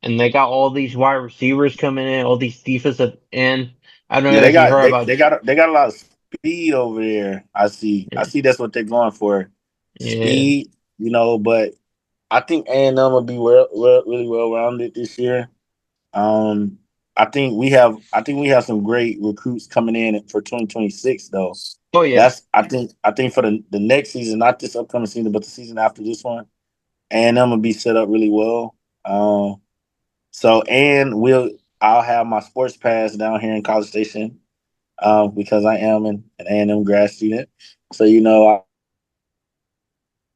and they got all these wide receivers coming in, all these defensive end. I don't Yeah, know they if you got heard they, about. they got a lot of speed over there. I see that's what they're going for, Yeah. speed. But I think A&M will be really well rounded this year. Um, I think we have some great recruits coming in for 2026 though. Oh yeah. That's I think for the next season, not this upcoming season, but the season after this one, A&M will be set up really well. So and I'll have my sports pass down here in College Station, because I am an A&M grad student. So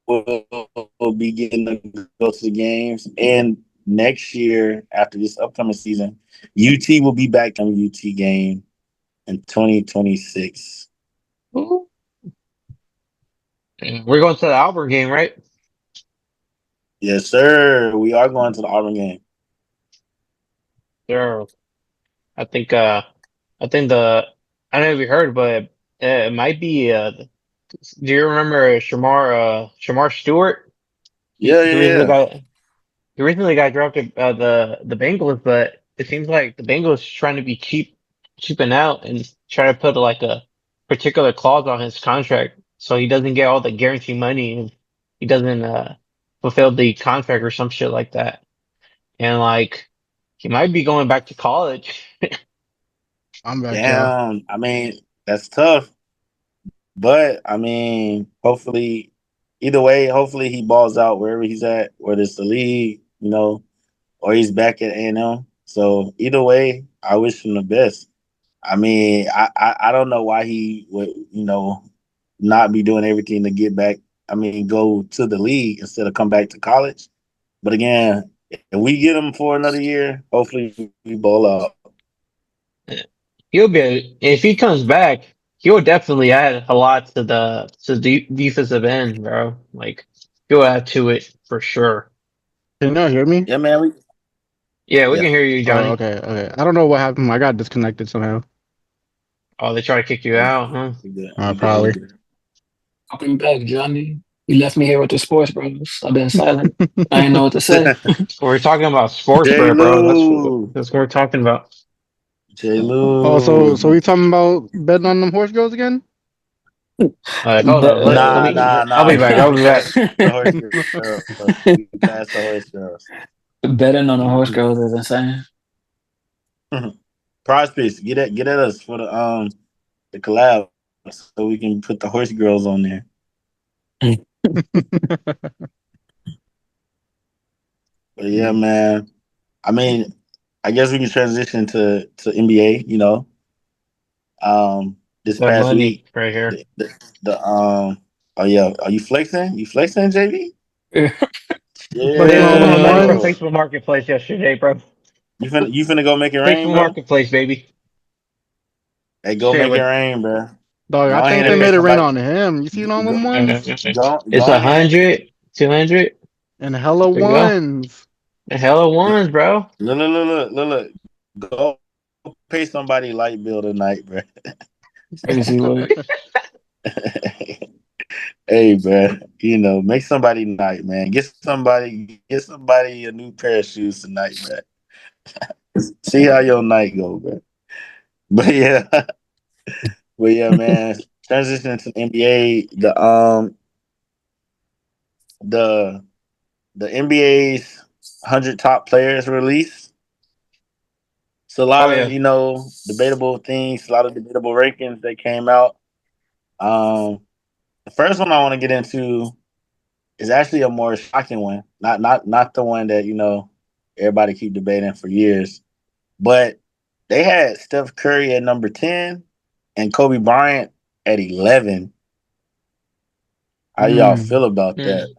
will be getting to go to the games. And next year, after this upcoming season, UT will be back on UT game in 2026. Ooh. Yeah. We're going to the Auburn game, right? Yes, sir. We are going to the Auburn game. There. I think. I think the. I don't know if you heard, but it might be. Do you remember Shamar Stewart? Yeah, He yeah, recently yeah. got he recently got drafted the Bengals, but it seems like the Bengals trying to be cheaping out and try to put like a particular clause on his contract so he doesn't get all the guarantee money and he doesn't fulfill the contract or some shit like that. And like he might be going back to college. I'm back, y'all. Damn. I mean, that's tough. But I mean, hopefully, either way, hopefully he balls out wherever he's at, whether it's the league, or he's back at A&M. So either way, I wish him the best. I mean, I don't know why he would, not be doing everything to get back. I mean, go to the league instead of come back to college. But again, if we get him for another year, hopefully we ball out. He'll be if he comes back, he'll definitely add a lot to the defensive end, bro. Like he'll add to it for sure. Can y'all hear me? Yeah, man. Yeah, we Yeah, can hear you, Oh, Johnny. okay, okay. I don't know what happened. I got disconnected somehow. Oh, they try to kick you yeah, out, huh? we good. We good. We Probably. good. Welcome back, Johnny. You left me here with the sports bros. I've been silent. I didn't know what to say. We're talking about sports, J. bro. Lou. That's what we're talking about. J. Oh, so Lou. we talking about betting on them horse girls again? Hold on. Let Nah, me. nah, I'll be nah. back. We I'll be back. passed the horse girls. We passed the horse girls. Betting on the horse girls is insane. Prize picks. Get at us for the collab so we can put the horse girls on there. But yeah, man. I mean, I guess we can transition to NBA. This That past money week, right here. the oh yeah, are you flexing? You flexing, JV? Flexing Placed on some one of money from mines? Chill. Facebook Marketplace yesterday, bro. You finna go make it rain, Facebook bro? Marketplace, baby. Hey, go Shit make it with rain, bro. Dog, I Go think ahead they and pay made it rain somebody. on him. You seen all them Go, ones? it's go ahead. 100, 200. And hella There you go. ones. The hell it ones, bro. Look. Go pay somebody light bill tonight, bro. Crazy work. Hey, bro. Make somebody night, man. Get somebody a new pair of shoes tonight, bro. See how your night go, bro. But yeah, man. Transitioning to the NBA, the the NBA's 100 top players release. So a Oh lot of yeah. debatable things, a lot of debatable rankings that came out. Um, the first one I want to get into is actually a more shocking one. Not the one that everybody keep debating for years, but they had Steph Curry at number 10 and Kobe Bryant at 11. How y'all Mm. feel about that? Mm.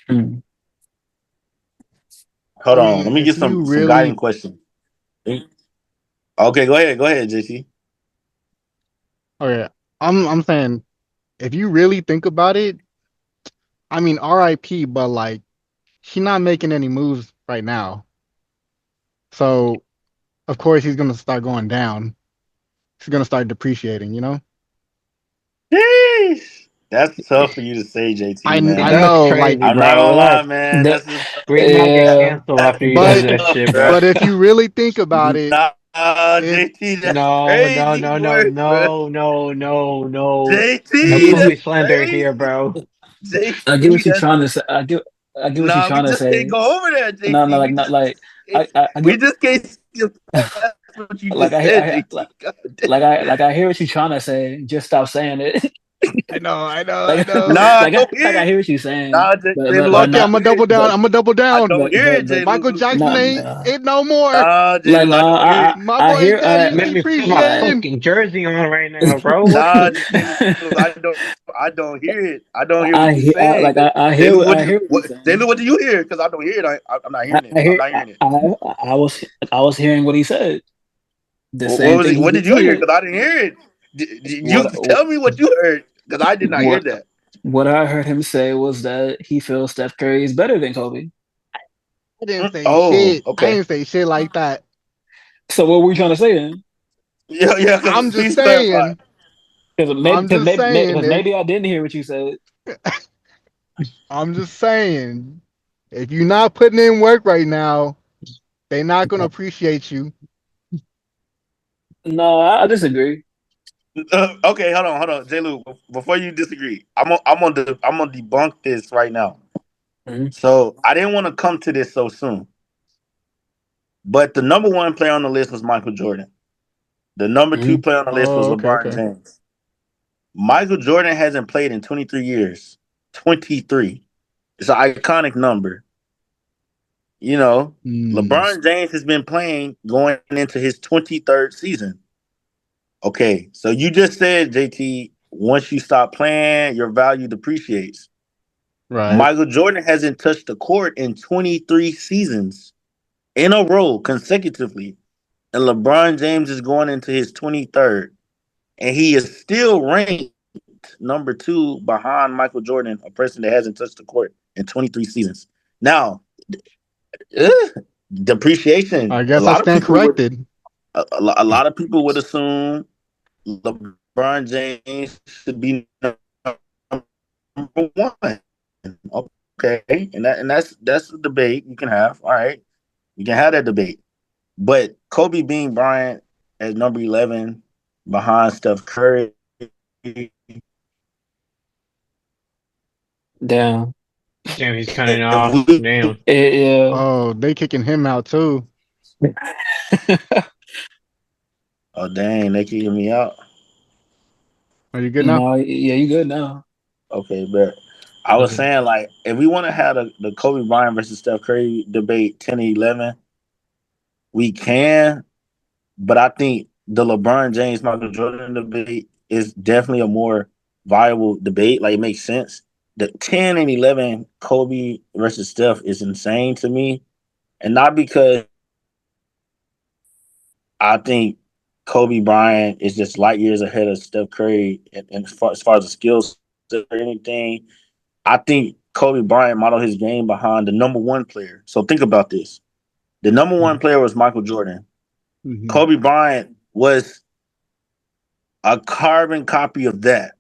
Mm. I Hold on, let mean, me if get you some guiding really questions. Okay, go ahead, JC. okay, I'm saying if you really think about it, I mean, RIP, but like he's not making any moves right now. So of course he's gonna start going down. He's gonna start depreciating, you know? Sheesh. That's tough for you to say, JT, I That's man. know, like, crazy, I'm not bro. gonna lie, Relax. man. That, That's just We might get yeah, canceled after you say but that tough, shit, bro. bro. but if you really think about it, Nah, it JT, that's No, no, crazy no, no, work, bro. no, no, no, no. No JT, yeah. Kobe that's slander here, crazy. bro. I get JT, what you're that's trying to say. I get what you're nah. We trying to just can't say. go over there, No, no, JT. like not like I We get just can't skip past what you like just said, JT. God damn. I hear what you're trying to say. Just stop saying it. I like know. Nah, I don't like hear I it. hear what you're saying, Nah, J Lou, I but Okay, I'm not don't gonna hear it. double down. but I'm gonna double I down. don't hear it, J Michael Lou. Jackson not ain't no more. Nah, J like Lou, no. I don't hear it. My I boy hear said he's Made me put my I depreciating. fucking jersey on right now, bro. What? Nah, J Lou, I don't hear it. I don't hear what I you're hear saying. J Lou, I hear what you're J Lou, saying. what do you hear? Because I don't hear it. I'm not hearing it. I'm not hearing it. I was hearing what he said. The What same was thing it? he What just did you hear? said. Because I didn't hear it. You What tell me what you heard because I did not hear what that. what I heard him say was that he feels Steph Curry is better than Kobe. I didn't say Oh, shit. I okay. didn't say shit like that. So what were we trying to say then? Yeah, yeah. Because I'm just please clarify. saying. I'm just saying. Because maybe I didn't hear what you said. I'm just saying. If you're not putting in work right now, they're not gonna appreciate you. No, I disagree. Okay, hold on, J. Lou. Before you disagree, I'm gonna debunk this right now. Mhm, So I didn't want to come to this so soon, but the number one player on the list was Michael Jordan. The number two mhm. player on the list was Oh, okay, LeBron okay. James. Michael Jordan hasn't played in 23 years. 23. It's an iconic number. You know, Hmm. LeBron James has been playing going into his 23rd season. Okay, so you just said, JT, once you stop playing, your value depreciates. Right. Michael Jordan hasn't touched the court in 23 seasons in a row consecutively. And LeBron James is going into his 23rd. And he is still ranked number two behind Michael Jordan, a person that hasn't touched the court in 23 seasons. Now, uh, depreciation. I guess I stand corrected. A lot of people would assume LeBron James should be number one. Okay, and that's a debate you can have. All right, you can have that debate. But Kobe being Bryant at number 11 behind Steph Curry. Damn. Damn, he's cutting If off. we, Damn. Yeah. Oh, they kicking him out too. oh dang, they kicking me out. Are you good now? No, yeah, you good now. Okay, but I was Okay. saying like if we want to have the Kobe Bryant versus Steph Curry debate 10 and 11, we can. But I think the LeBron James Michael Jordan debate is definitely a more viable debate. Like it makes sense. The 10 and 11 Kobe versus Steph is insane to me. And not because I think Kobe Bryant is just light years ahead of Steph Curry and as far as the skills or anything. I think Kobe Bryant modeled his game behind the number one player. So think about this. The number one player was Michael Jordan. Hmm. Kobe Bryant was a carbon copy of that.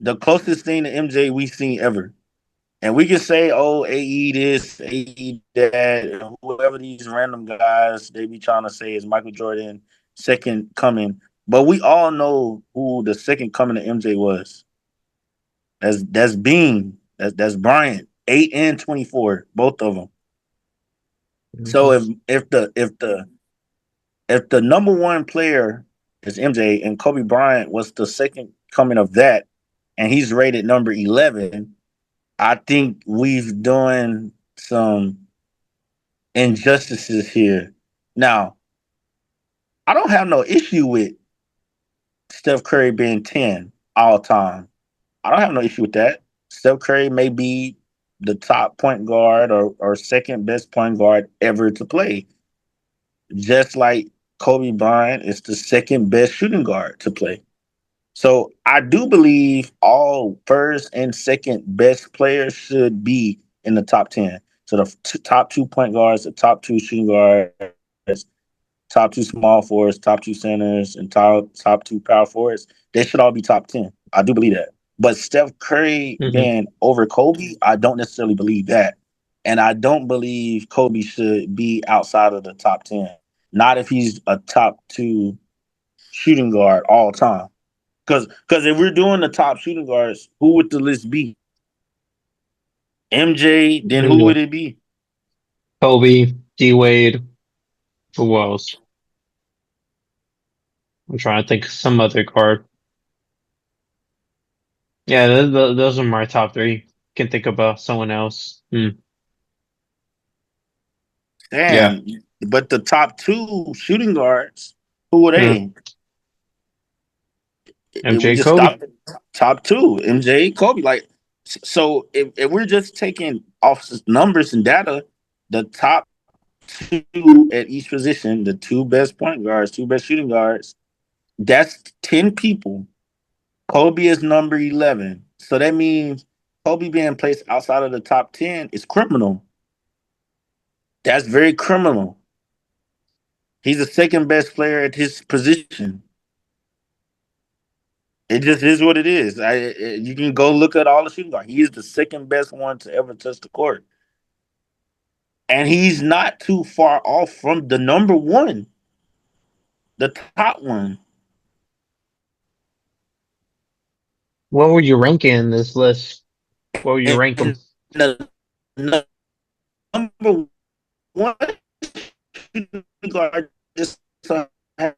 The closest thing to MJ we've seen ever. And we can say, oh, AE this, AE that, whoever these random guys they be trying to say is Michael Jordan, second coming. But we all know who the second coming of MJ was. That's Bean. That's Bryant. 8 and 24, both of them. So Mhm. if the number one player is MJ and Kobe Bryant was the second coming of that, and he's rated number 11, I think we've done some injustices here. Now, I don't have no issue with Steph Curry being 10 all time. I don't have no issue with that. Steph Curry may be the top point guard or second best point guard ever to play. Just like Kobe Bryant is the second best shooting guard to play. So I do believe all first and second best players should be in the top 10. So the top two point guards, the top two shooting guards, top two small forwards, top two centers, and top two power forwards, they should all be top 10. I do believe that. But Steph Curry Hmm. being over Kobe, I don't necessarily believe that. And I don't believe Kobe should be outside of the top 10. Not if he's a top two shooting guard all time. Because if we're doing the top shooting guards, who would the list be? MJ, then who would it be? Kobe, D Wade, who else? I'm trying to think of some other card. Yeah, those are my top three. Can think about someone else. Yeah. Damn. But the top two shooting guards, who were Hmm. they? If we MJ, just Kobe. stop at top two, MJ, Kobe. Like, so if we're just taking off numbers and data, the top two at each position, the two best point guards, two best shooting guards, that's 10 people. Kobe is number 11. So that means Kobe being placed outside of the top 10 is criminal. That's very criminal. He's the second best player at his position. It just is what it is. You can go look at all the shooting guard. He is the second best one to ever touch the court. And he's not too far off from the number one, the top one. What would you rank in this list? What would you And rank them? the number one shooting guard just You,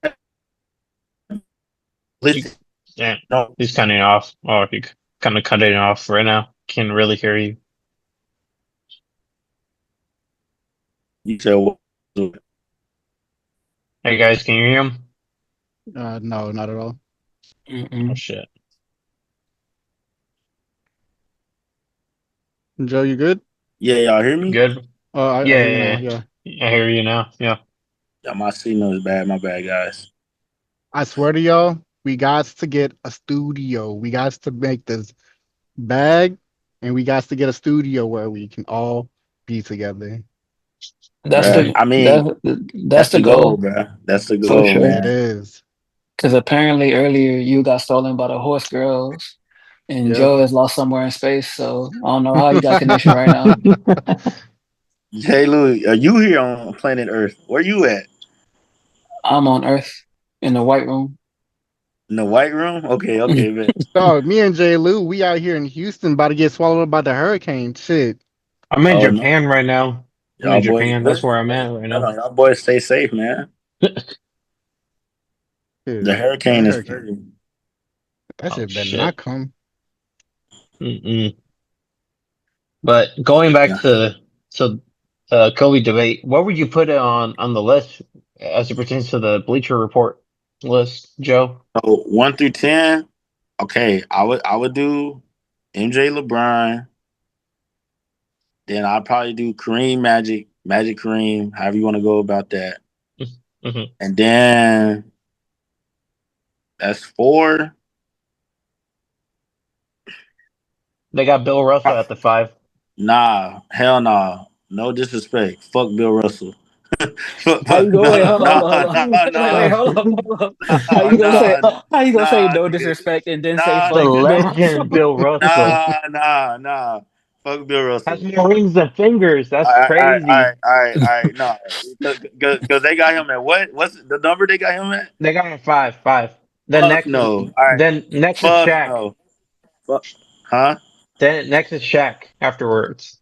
listed. yeah, No, he's cutting off. Oh, he kind of cutting off right now. Can't really hear you. you said what? Hey guys, can you hear him? No, not at all. Oh Mm-mm. shit. Joe, you good? Yeah, y'all hear me? Good. I Yeah, hear you now. yeah, Yeah. yeah. I hear you now. Yeah. Yeah, my signal is bad. My bad, guys. I swear to y'all, we got to get a studio. We got to make this bag, and we got to get a studio where we can all be together. That's Bruh. the Hmm. I mean, that's that's the the goal, goal bruh. That's the for goal, sure. It man. is. Because apparently earlier you got stolen by the horse girls, and Yep. Joe is lost somewhere in space. So I don't know how you got connection right now. Hey, Louis, are you here on planet Earth? Where you at? I'm on Earth in the White Room. In the White Room? Okay, okay, man. Dog, me and Jay Lou, we out here in Houston about to get swallowed up by the hurricane. Shit. I'm in Oh no, Japan right now. I'm in y'all boys Japan. That's good. where I'm at right Hold now. on, y'all boys stay safe, man. The Shit. That hurricane is hurricane. crazy. That Oh shit better not shit. come. Mm-mm. But going back Yeah. to Kobe debate, what would you put it on the list as it pertains to the Bleacher Report list, Joe? So 1 through 10. Okay, I would do MJ, LeBron. Then I'll probably do Kareem, Magic Kareem, however you want to go about that. Hmm. And then that's four. They got Bill Russell at the five. Nah, hell nah. No disrespect. Fuck Bill Russell. How you go? Wait, No, hold on, no, hold on, hold no, on. Wait, no, hold on, hold on. How no, you gonna say? no, How you gonna say nah, no nigga. disrespect and then say Nah, The fuck nigga. Bill legend Russell? Bill Russell Nah. Fuck Bill has Russell. more rings than fingers. All That's right, all right, all crazy. right, all right, all right. No, because they got him at what? What's the number they got him at? They got him five, five. Then Fuck next is no. All right. then next is Fuck Shaq. no. Fuck. Huh? Then next is Shaq afterwards.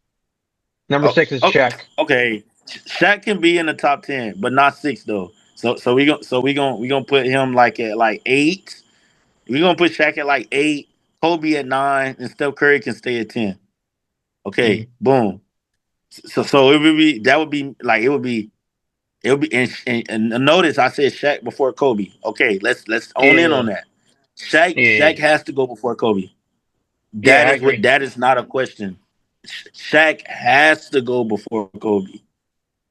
Number Oh, six is oh, Shaq. okay. Shaq can be in the top 10, but not six though. So we gonna put him like at like eight. We gonna put Shaq at like eight, Kobe at nine, and Steph Curry can stay at 10. Mm. Okay, boom. So it would be that would be like it would be and notice I said Shaq before Kobe. Okay, let's own in on Yeah, that. Shaq yeah, has to go before Kobe. yeah. That I is what agree. that is not a question. Shaq has to go before Kobe.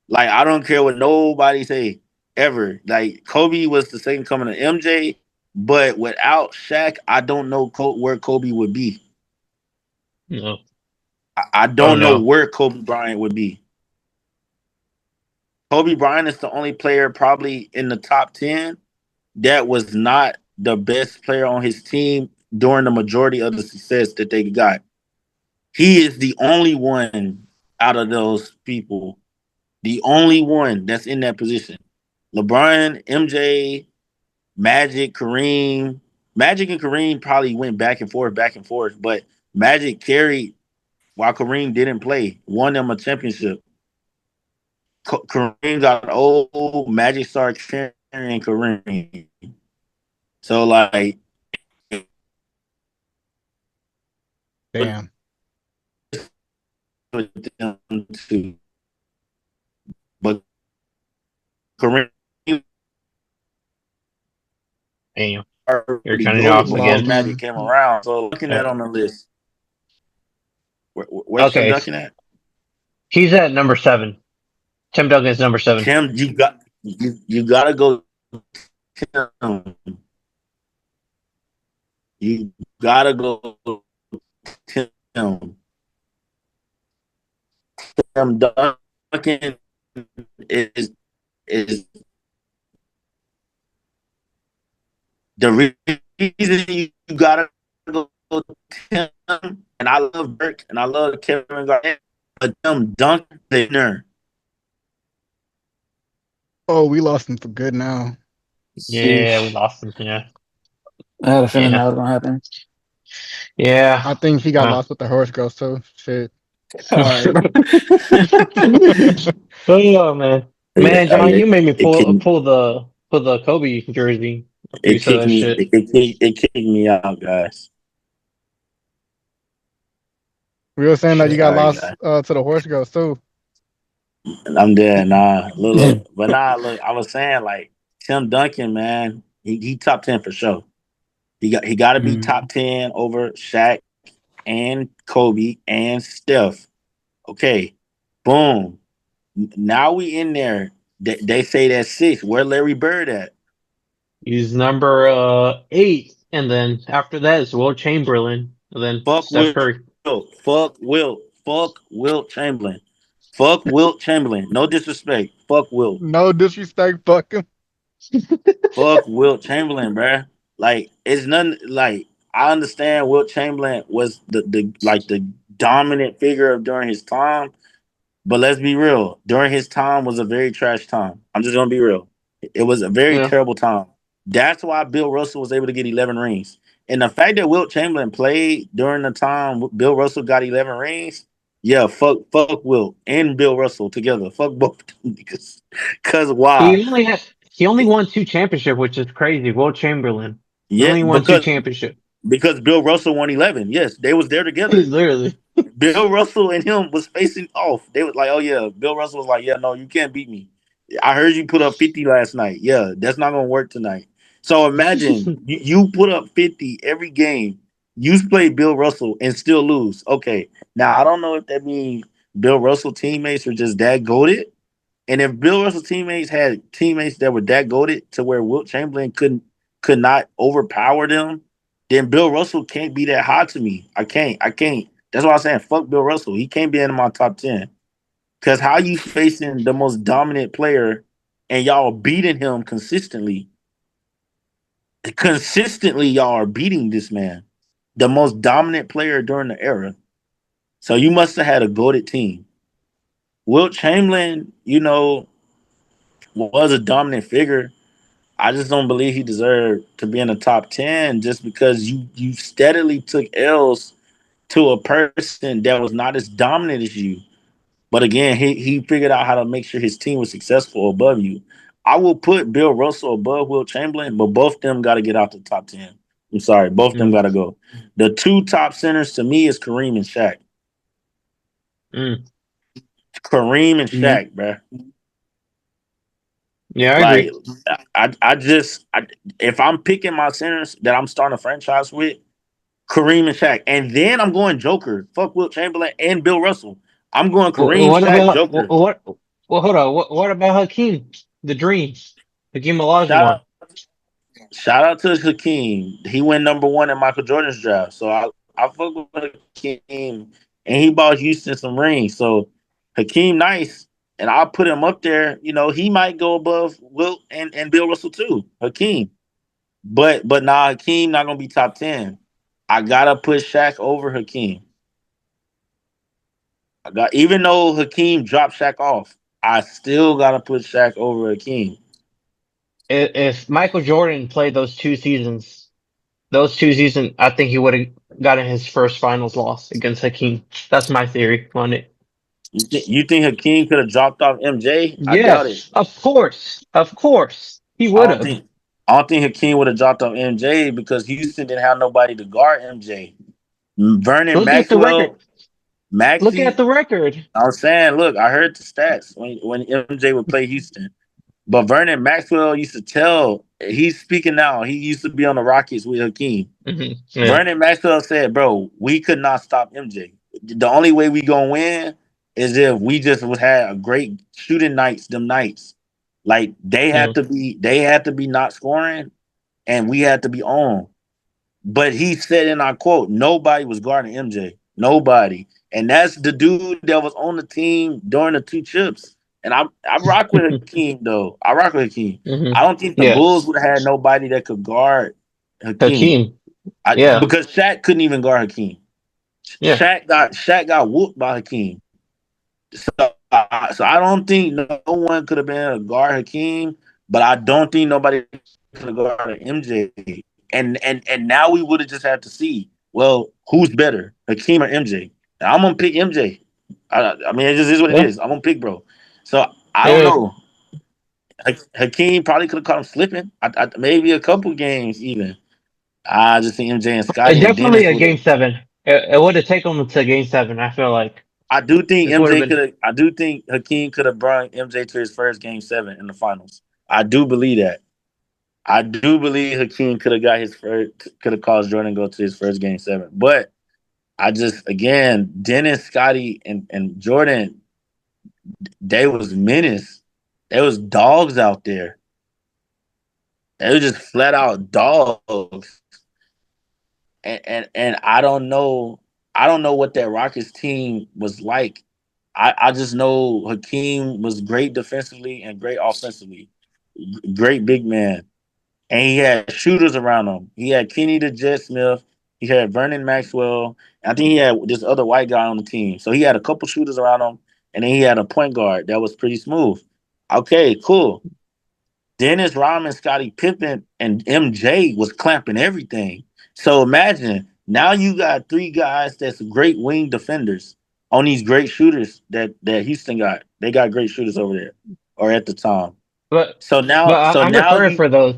Like I don't care what nobody say ever. Like Kobe was the second coming of MJ. But without Shaq, I don't know where Kobe would be. No. I Oh don't know no. where Kobe Bryant would be. Kobe Bryant is the only player probably in the top 10 that was not the best player on his team during the majority of the success that they got. He is the only one out of those people, the only one that's in that position. LeBron, MJ, Magic, Kareem. Magic and Kareem probably went back and forth, but Magic carried while Kareem didn't play, won them a championship. Kareem got old, Magic started carrying Kareem. So like Damn. with them too. But Kareem Damn. You're already cutting goaded off Lost before again. Magic him. came around. So looking Uh, at on the list, where's Tim okay. Duncan at? He's at number 7. Tim Duncan's number 7. Tim, you gotta go Tim. You gotta go Tim. Tim Duncan is the reason you gotta go Tim. And I love Dirk and I love Kevin Garnett, but Tim Duncan there. Oh, we lost him for good now. Yeah, we Sheesh. lost him. Yeah. I had a feeling Yeah. that was gonna happen. Yeah. I think he got Well. lost with the horse girl, so shit. All right. Oh man. Man, John, you made me It kicked, pull the Kobe jersey after you it said kicked that me. shit. It kicked me out, guys. We were saying that you Shit. got Sorry, lost guys. to the horse girls too. I'm dead. Nah, look, but nah, look. I was saying like Tim Duncan, man. He top 10 for sure. He got to be Mm. top 10 over Shaq and Kobe and Steph. Okay, boom. Now we in there. They say that's 6. Where Larry Bird at? He's number 8, and then after that is Will Chamberlain, and then Fuck Steph Will. Curry. Fuck Will. Fuck Wilt Chamberlain. Fuck Wilt Chamberlain. No disrespect. Fuck Wilt. No disrespect, fuck him. Fuck Wilt Chamberlain, bruh. Like it's nothing. Like I understand Wilt Chamberlain was the dominant figure of during his time, but let's be real. During his time was a very trash time. I'm just gonna be real. It was a very Yeah. terrible time. That's why Bill Russell was able to get 11 rings. And the fact that Wilt Chamberlain played during the time Bill Russell got 11 rings, yeah, fuck Wilt and Bill Russell together. Fuck both of them because why? He only won 2 championships, which is crazy. Will Chamberlain. He Yeah, only won 2 championships. because Bill Russell won 11. Yes, they was there together. Literally. Bill Russell and him was facing off. They was like, "Oh yeah." Bill Russell was like, "Yeah, no, you can't beat me. I heard you put up 50 last night. Yeah, that's not gonna work tonight." So imagine you put up 50 every game. You play Bill Russell and still lose. Okay, now I don't know if that means Bill Russell teammates are just that goaded, and if Bill Russell teammates had teammates that were that goaded to where Wilt Chamberlain could not overpower them, then Bill Russell can't be that high to me. I can't. I can't. That's why I'm saying fuck Bill Russell. He can't be in my top 10. Cause how you facing the most dominant player and y'all beating him consistently. Consistently, y'all are beating this man. The most dominant player during the era. So you must have had a goaded team. Wilt Chamberlain, was a dominant figure. I just don't believe he deserved to be in the top 10 just because you steadily took L's to a person that was not as dominant as you. But again, he figured out how to make sure his team was successful above you. I will put Bill Russell above Will Chamberlain, but both them got to get out the top 10. I'm sorry, both them Mm. got to go. The 2 top centers to me is Kareem and Shaq. Mm. Kareem and Mhm. Shaq, bruh. Yeah, I Like, agree. if I'm picking my centers that I'm starting a franchise with, Kareem and Shaq, and then I'm going Joker. Fuck Wilt Chamberlain and Bill Russell. I'm going Kareem, What Shaq, about Joker. what? Well, hold on. What about Hakeem? The Dream. Hakeem Shout Olajuwon. out, Shout out to Hakeem. He went #1 in Michael Jordan's draft. So I fuck with Hakeem, and he bought Houston some rings. So Hakeem nice, and I'll put him up there. You know, he might go above Wilt and Bill Russell too. Hakeem, but nah, Hakeem not gonna be top 10. I gotta put Shaq over Hakeem. I got even though Hakeem dropped Shaq off, I still gotta put Shaq over Hakeem. If Michael Jordan played those 2 seasons, I think he would have gotten his first finals loss against Hakeem. That's my theory on it. You think Hakeem could have dropped off MJ? I doubt it. Yes, of course, he I would don't have. think I don't think Hakeem would have dropped off MJ because Houston didn't have nobody to guard MJ. Vernon Look at the record. Maxwell, Look at Maxie. the record. I was saying, look, I heard the stats when MJ would play Houston. But Vernon Maxwell used to tell, he's speaking now. He used to be on the Rockets with Hakeem. Yeah. Vernon Maxwell said, bro, we could not stop MJ. The only way we gonna win is if we just would have a great shooting nights, them nights. Like Yeah. they had to be not scoring and we had to be on. But he said in our quote, nobody was guarding MJ. Nobody. And that's the dude that was on the team during the 2 chips. And I rock with Hakeem though. I rock with Hakeem. hmm I don't think the Yeah. Bulls would have had nobody that could guard Hakeem. Hakeem. Yeah. Because Shaq couldn't even guard Hakeem. Yeah. Shaq got whooped by Hakeem. So I don't think no one could have been able to guard Hakeem, but I don't think nobody could have guarded MJ. And now we would have just had to see, well, who's better, Hakeem or MJ? And I'm gonna pick MJ. I mean, it just is what it Yeah. is. I'm gonna pick bro. So I don't Yeah. know. Hakeem probably could have caught him slipping. Maybe a couple games even. I just think MJ and Scotty and Definitely Dennis a would have. game seven. It would have taken them to game seven. I feel like I do think this would have MJ been. could have. I do think Hakeem could have brought MJ to his first game 7 in the finals. I do believe that. I do believe Hakeem could have got his first. Could have caused Jordan to go to his first game 7. But I just again, Dennis, Scotty, and Jordan, they was menace. They was dogs out there. They were just flat out dogs. And I don't know what that Rockets team was like. I just know Hakeem was great defensively and great offensively. Great big man. And he had shooters around him. He had Kenny the Jet Smith. He had Vernon Maxwell. I think he had this other white guy on the team. So he had a couple shooters around him. And then he had a point guard that was pretty smooth. Okay, cool. Dennis Rodman, Scottie Pippen, and MJ was clamping everything. So imagine now you got 3 guys that's great wing defenders on these great shooters that Houston got. They got great shooters over there, or at the time. But So but now, so I'm now referring you for those.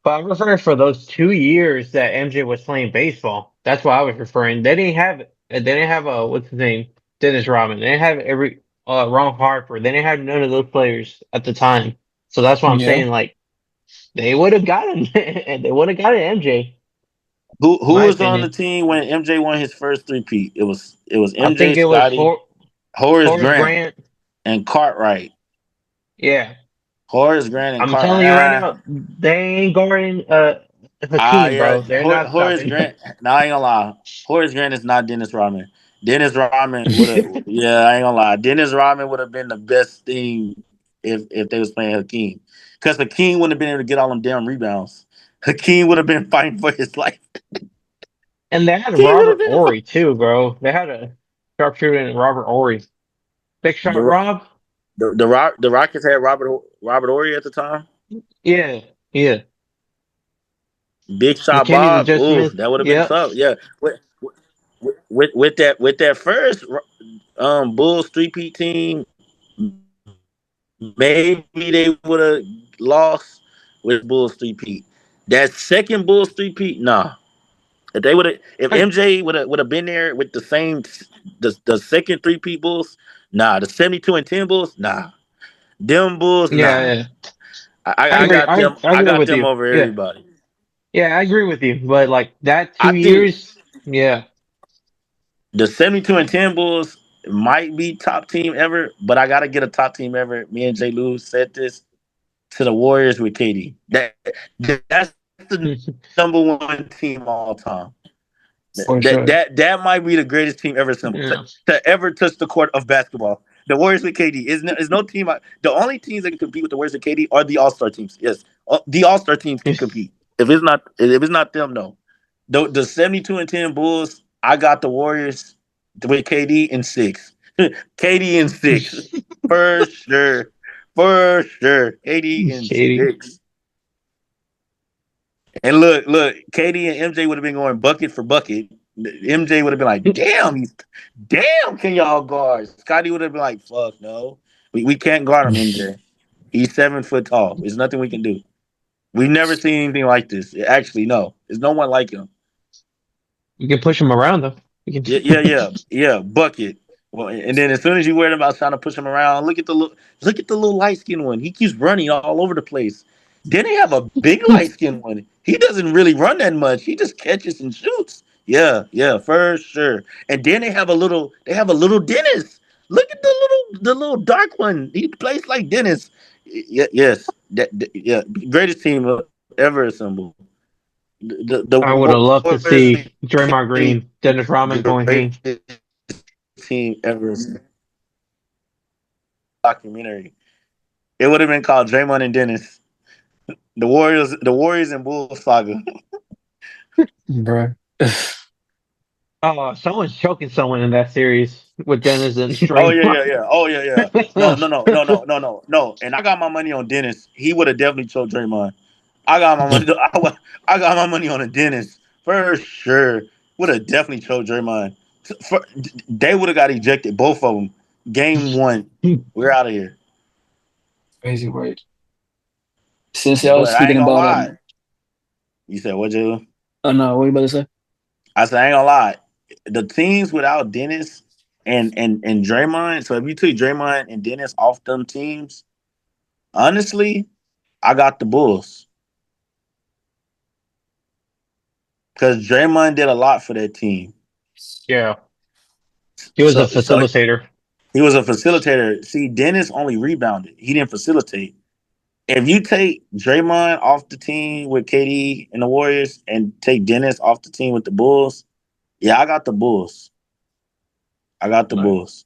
But I'm referring for those 2 years that MJ was playing baseball. That's what I was referring. They didn't have. They didn't have a what's his name, Dennis Rodman. They didn't have Ron Harper. They didn't have none of those players at the time. So that's why I'm Yeah. saying like they would have gotten and they would have gotten MJ. who My was on the opinion. team when MJ won his first three-peat? It was I MJ, think it was Scotty, Horace Horace Grant, Grant. and Cartwright. Yeah, Horace Grant and I'm Cart. telling you right now, they ain't guarding Hakeem, Yeah, bro. They're not Horace stopping. Grant. Now I ain't gonna lie. Horace Grant is not Dennis Rodman. Dennis Rodman would have. Yeah, I ain't gonna lie. Dennis Rodman would have been the best thing if they was playing Hakeem, because Hakeem wouldn't have been able to get all them damn rebounds. Hakeem would have been fighting for his life. And they had Hakeem would have Robert been. Ory too, bro. They had a sharpshooter in Robert Ory. Big shot, The Rob. the Rockets had Robert Ory at the time. Yeah, yeah. Big shot McKinney was Bob. just Ooh, missed. that would have been Yep. tough. Yeah. With that first Bulls 3-peat team, maybe they would have lost with Bulls 3-peat. That second Bulls 3-peat, nah. If I, MJ would have been there with the same the second 3-peat Bulls, nah. The 72-10 Bulls, nah. Them Bulls, yeah, nah. yeah. I I agree. got I them. I I agree got with them you. over Yeah, everybody. yeah. I agree with you. But like that I two think years, yeah. the 72-10 Bulls might be top team ever, but I gotta get a top team ever. Me and J. Lou said this. to the Warriors with KD. That's the number one team all time. for That sure. that that might be the greatest team ever assembled Yeah. to ever touch the court of basketball. The Warriors with KD is no team. The only teams that can compete with the Warriors with KD are the All Star teams. Yes, the All Star teams can compete. If it's not them, no. The 72-10 Bulls. I got the Warriors with KD in six. KD in six for sure, for sure. KD in Katie. six. And look, KD and MJ would have been going bucket for bucket. MJ would have been like, damn, can y'all guard? Scotty would have been like, fuck no. We can't guard him, MJ. He's 7 foot tall. There's nothing we can do. We've never seen anything like this. Actually, no. There's no one like him. You can push him around though. You Yeah, can. yeah, yeah, yeah. Bucket. Well, and then as soon as you worried about trying to push him around, look at the little light skinned one. He keeps running all over the place. Then they have a big light skinned one. He doesn't really run that much. He just catches and shoots. Yeah, yeah, for sure. And then they have a little Dennis. Look at the little dark one. He plays like Dennis. Yes, yeah, greatest team ever assembled. The I would have loved to Warriors see Draymond Green, Dennis Rodman going hang. greatest team ever documentary. It would have been called Draymond and Dennis. The Warriors and Bulls saga. Bruh. Oh, someone's choking someone in that series with Dennis and Oh yeah, yeah, Draymond. yeah. Oh yeah, yeah. No, no, no, no, no, no, no, no. And I got my money on Dennis. He would have definitely choked Draymond. I got my money. I got my money on a Dennis for sure. Would have definitely choked Draymond. They would have got ejected, both of them. Game one. We're out of here. Crazy word. Since y'all But I speaking ain't gonna about lie. You said what, Jalen? oh no, what you about to say? I said I ain't gonna lie. The teams without Dennis and Draymond. So if you took Draymond and Dennis off them teams, honestly, I got the Bulls because Draymond did a lot for that team. Yeah, he was a So facilitator. he was a facilitator. See, Dennis only rebounded. He didn't facilitate. If you take Draymond off the team with KD and the Warriors and take Dennis off the team with the Bulls, yeah, I got the Bulls. I got the Like, Bulls.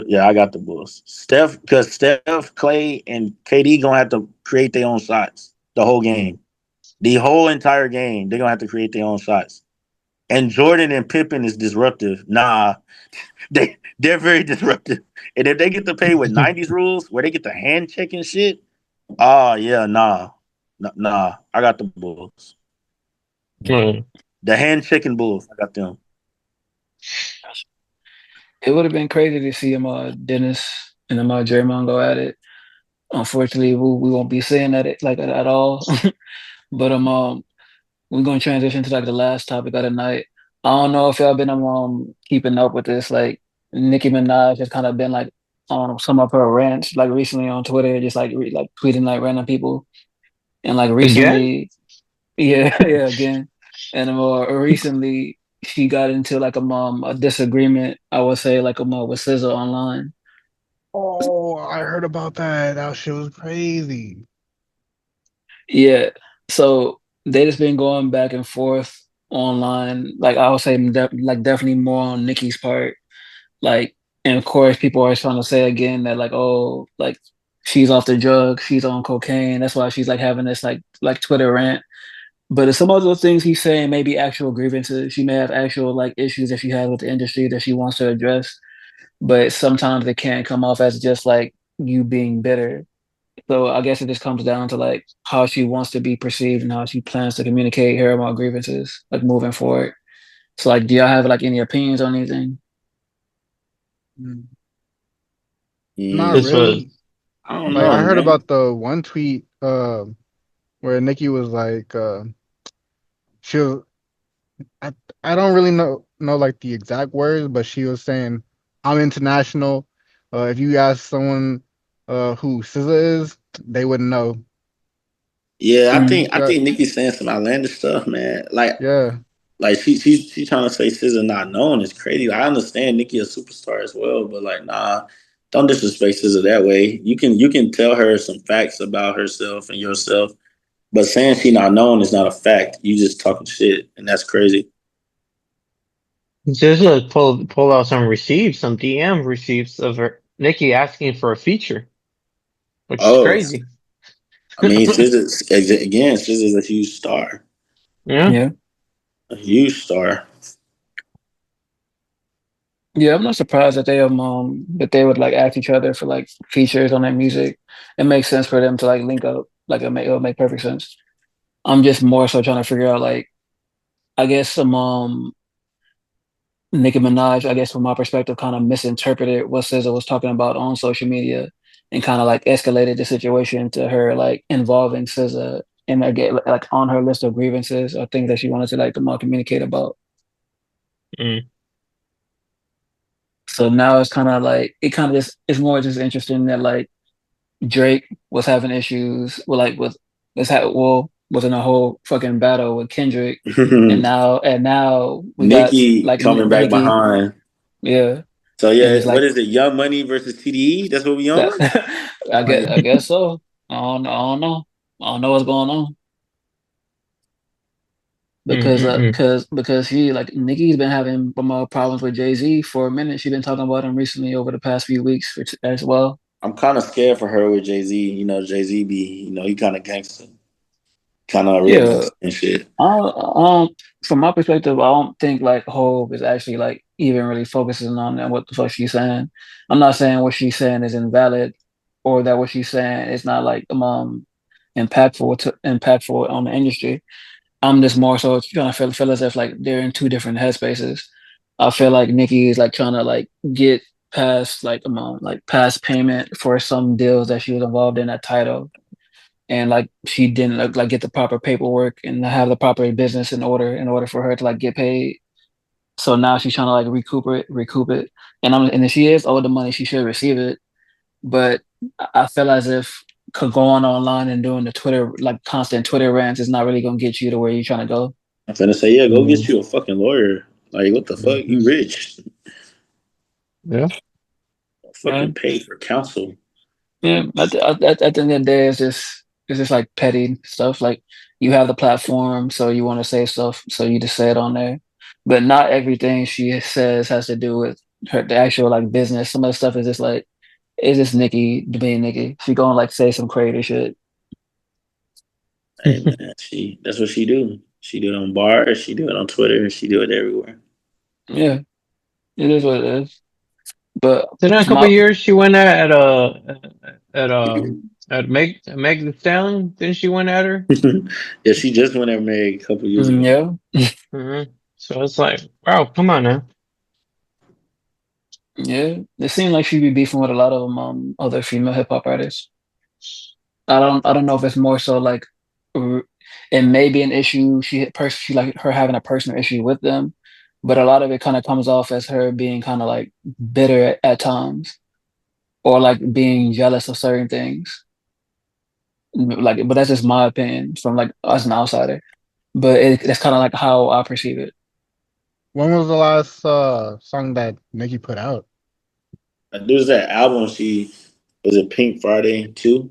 Yeah, I got the Bulls. Because Steph, Clay, and KD gonna have to create their own shots the whole game. The whole entire game, they're gonna have to create their own shots. And Jordan and Pippen is disruptive. Nah, they're very disruptive. And if they get to play with 90s rules where they get the hand check and shit, oh yeah, nah. I got the Bulls. Mm. The hand checking Bulls. I got them. it would have been crazy to see him Dennis and him Draymond go at it. Unfortunately, we won't be seeing that like at all. But we're gonna transition to like the last topic of the night. I don't know if y'all been keeping up with this. Like Nicki Minaj has kind of been like on some of her rants like recently on Twitter, just like like tweeting like random people. And like Again? recently, yeah, yeah, again. And recently she got into like a disagreement, I would say like with SZA online. Oh, I heard about that. That shit was crazy. Yeah. So they just been going back and forth online. Like I would say like definitely more on Nikki's part. Like, and of course people are always trying to say again that like, oh, like she's off the drugs, she's on cocaine. That's why she's like having this like Twitter rant. But some of those things he's saying may be actual grievances. She may have actual like issues that she has with the industry that she wants to address. But sometimes it can come off as just like you being bitter. So I guess it just comes down to like how she wants to be perceived and how she plans to communicate her about grievances, like moving forward. So like, do y'all have like any opinions on anything? Mm. Not Yeah. This was really. I don't Like know, I heard man. about the one tweet where Nikki was like she was I, I don't really know like the exact words, but she was saying I'm international. If you ask someone who SZA is, they wouldn't know. Yeah, I Mm. think I think Nicki's saying some outlandish stuff, man. Yeah. Like she trying to say SZA not known is crazy. Like, I understand Nicki a superstar as well, but like nah, Don't disrespect SZA that way. You can tell her some facts about herself and yourself, but saying she not known is not a fact. You just talking shit, and that's crazy. Just pull out some receipts, some DM receipts of her Nikki asking for a feature, which is Oh, crazy. I mean, SZA's a huge star, Yeah. Yeah. a huge star. Yeah, I'm not surprised that they would like ask each other for like features on their music. It makes sense for them to like link up. Like it'll make perfect sense. I'm just more so trying to figure out like I guess some Nicki Minaj, I guess from my perspective, kind of misinterpreted what SZA was talking about on social media and kind of like escalated the situation to her like involving SZA and get like on her list of grievances or things that she wanted to like the more communicate about. Mm. So now it's kind of like it kind of just it's more just interesting that like Drake was having issues with like with was in a whole fucking battle with Kendrick, and now we got Nikki like coming back Nicki, behind. yeah, So and it's yeah, what like is it? Young Money versus TDE. That's what we that. on. I guess so. I don't know. I don't know what's going on Mm-mm-mm. because he like Nicki's been having more problems with Jay-Z for a minute. She's been talking about him recently over the past few weeks as well. I'm kind of scared for her with Jay Z. Jay Z be he kind of gangster, kind of real Yeah, gangster and shit. from my perspective, I don't think like Hove is actually like even really focusing on what the fuck she's saying. I'm not saying what she's saying is invalid or that what she's saying is not like impactful on the industry. I'm just more so trying to feel as if like they're in two different headspaces. I feel like Nikki is like trying to like get past like past payment for some deals that she was involved in at Title and like she didn't like get the proper paperwork and have the proper business in order for her to like get paid. So now she's trying to like recoup it. And if she is owed the money, she should receive it. But I feel as if going online and doing the Twitter like constant Twitter rants is not really gonna get you to where you're trying to go. I'm finna say, yeah, go get Mm. you a fucking lawyer. Like, what the fuck? You Mhm. rich? Yeah. Yeah, Fucking pay for counsel. yeah. At the end of the day, it's just like petty stuff. Like you have the platform, so you want to say stuff, so you just say it on there. But not everything she says has to do with the actual like business. Some of the stuff is just like it's just Nikki being Nikki. She gonna like say some crazy shit. Hey man, that's what she do. She do it on bars. She do it on Twitter. She do it everywhere. Yeah, it is what it is. But Then in a for couple my of years, she went at Meg Thee Stallion. Didn't she went at her? Yeah, she just went and married a couple years ago. yeah, So it's like, wow, come on now. yeah, it seemed like she'd be beefing with a lot of other female hip hop artists. I don't know if it's more so like r- it may be an issue she like her having a personal issue with them, but a lot of it kind of comes off as her being kind of like bitter at times or like being jealous of certain things. Like, but that's just my opinion from like as an outsider. But that's kind of like how I perceive it. When was the last song that Nicki put out? There's that album she was it Pink Friday 2.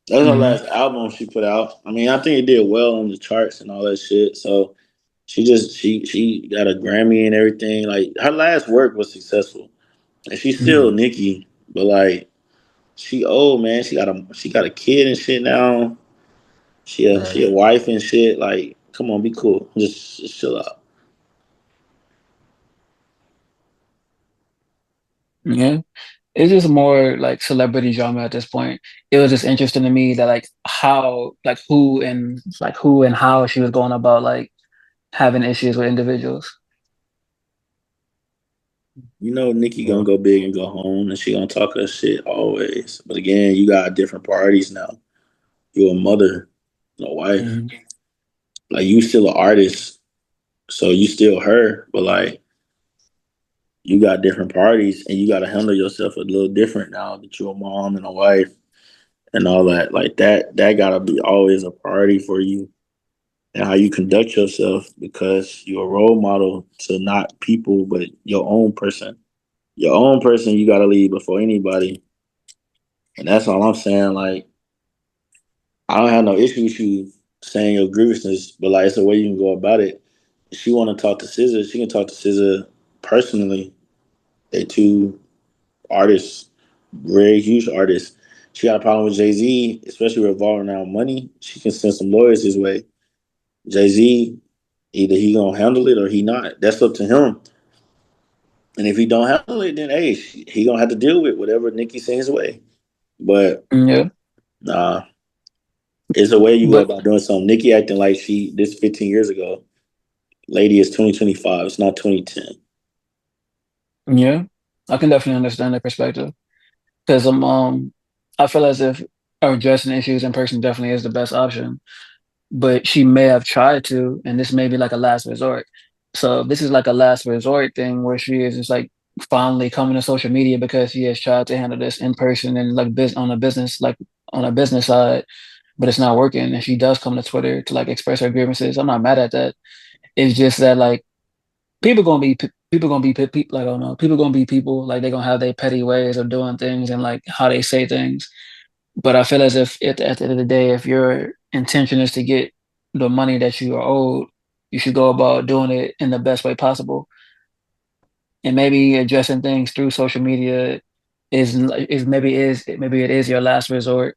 That was her Hmm. last album she put out. I mean, I think it did well on the charts and all that shit. So she got a Grammy and everything. Like her last work was successful, and she's still Nicki, but like she old man. She got a kid and shit now. She Right. a wife and shit. Like, come on, be cool. Just chill out. Yeah. It's just more like celebrity drama at this point. It was just interesting to me that like how like who and how she was going about like having issues with individuals. Nicki gonna Yeah. go big and go home, and she gonna talk her shit always. But again, you got different priorities now. You're a mother, a wife. Mhm. Like you still an artist, so you still her, but like you got different parties, and you got to handle yourself a little different now that you're a mom and a wife and all that. Like that gotta be always a priority for you and how you conduct yourself because you're a role model to not people but your own person. your own person, you gotta lead before anybody. And that's all I'm saying. Like, I don't have no issue with you saying your grievances, but like it's the way you can go about it. If she wanna talk to SZA, she can talk to SZA personally. They two artists, very huge artists. She got a problem with Jay-Z, especially revolving around money. She can send some lawyers his way. Jay-Z, either he gonna handle it or he not. That's up to him. And if he don't handle it, then hey, he gonna have to deal with whatever Nicki sends his way. But Yeah, nah, it's a way you go but about doing something. Nicki acting like she this 15 years ago. Lady is 2025. It's not 2010. yeah, I can definitely understand that perspective because I feel as if addressing issues in person definitely is the best option. But she may have tried to, and this may be like a last resort. So this is like a last resort thing where she is just like finally coming to social media because she has tried to handle this in person and like on a business on a business side, but it's not working. And she does come to Twitter to like express her grievances. I'm not mad at that. It's just that like people gonna be people like I don't know people gonna be people like they're gonna have their petty ways of doing things and like how they say things. But I feel as if at the end of the day, if your intention is to get the money that you are owed, you should go about doing it in the best way possible. And maybe addressing things through social media maybe it is your last resort.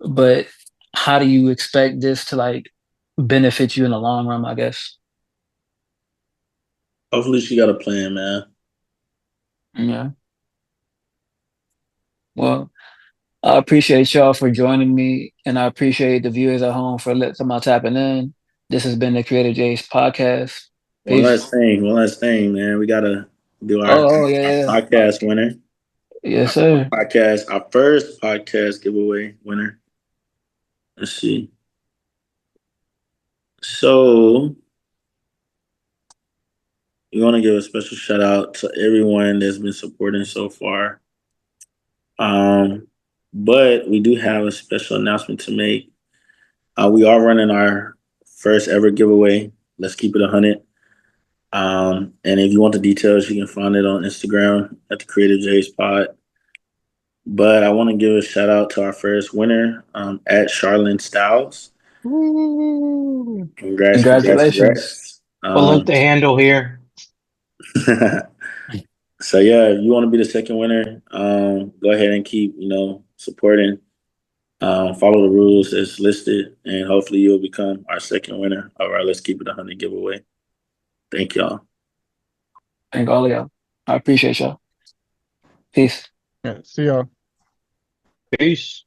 But how do you expect this to like benefit you in the long run? I guess. Hopefully she got a plan, man. Yeah. Well, I appreciate y'all for joining me, and I appreciate the viewers at home for my tapping in. This has been the Creative J's podcast. Peace. One last thing, man. We gotta do Yeah, our yeah. podcast winner. Yes, sir. Our first podcast giveaway winner. Let's see. So we want to give a special shout out to everyone that's been supporting so far. Um, but we do have a special announcement to make. We are running our first ever giveaway. Let's keep it 100. And if you want the details, you can find it on Instagram at the Creative J's Pod. But I want to give a shout out to our first winner at Charlene Styles. Woo. Congrats, congrats, Congratulations. congrats. Pull up the handle here. So yeah, if you want to be the second winner, go ahead and keep, supporting. Follow the rules as listed, and hopefully you'll become our second winner of our Let's Keep It 100 giveaway. Thank y'all. Thank all of y'all. I appreciate y'all. Peace. Yeah, see y'all. Peace.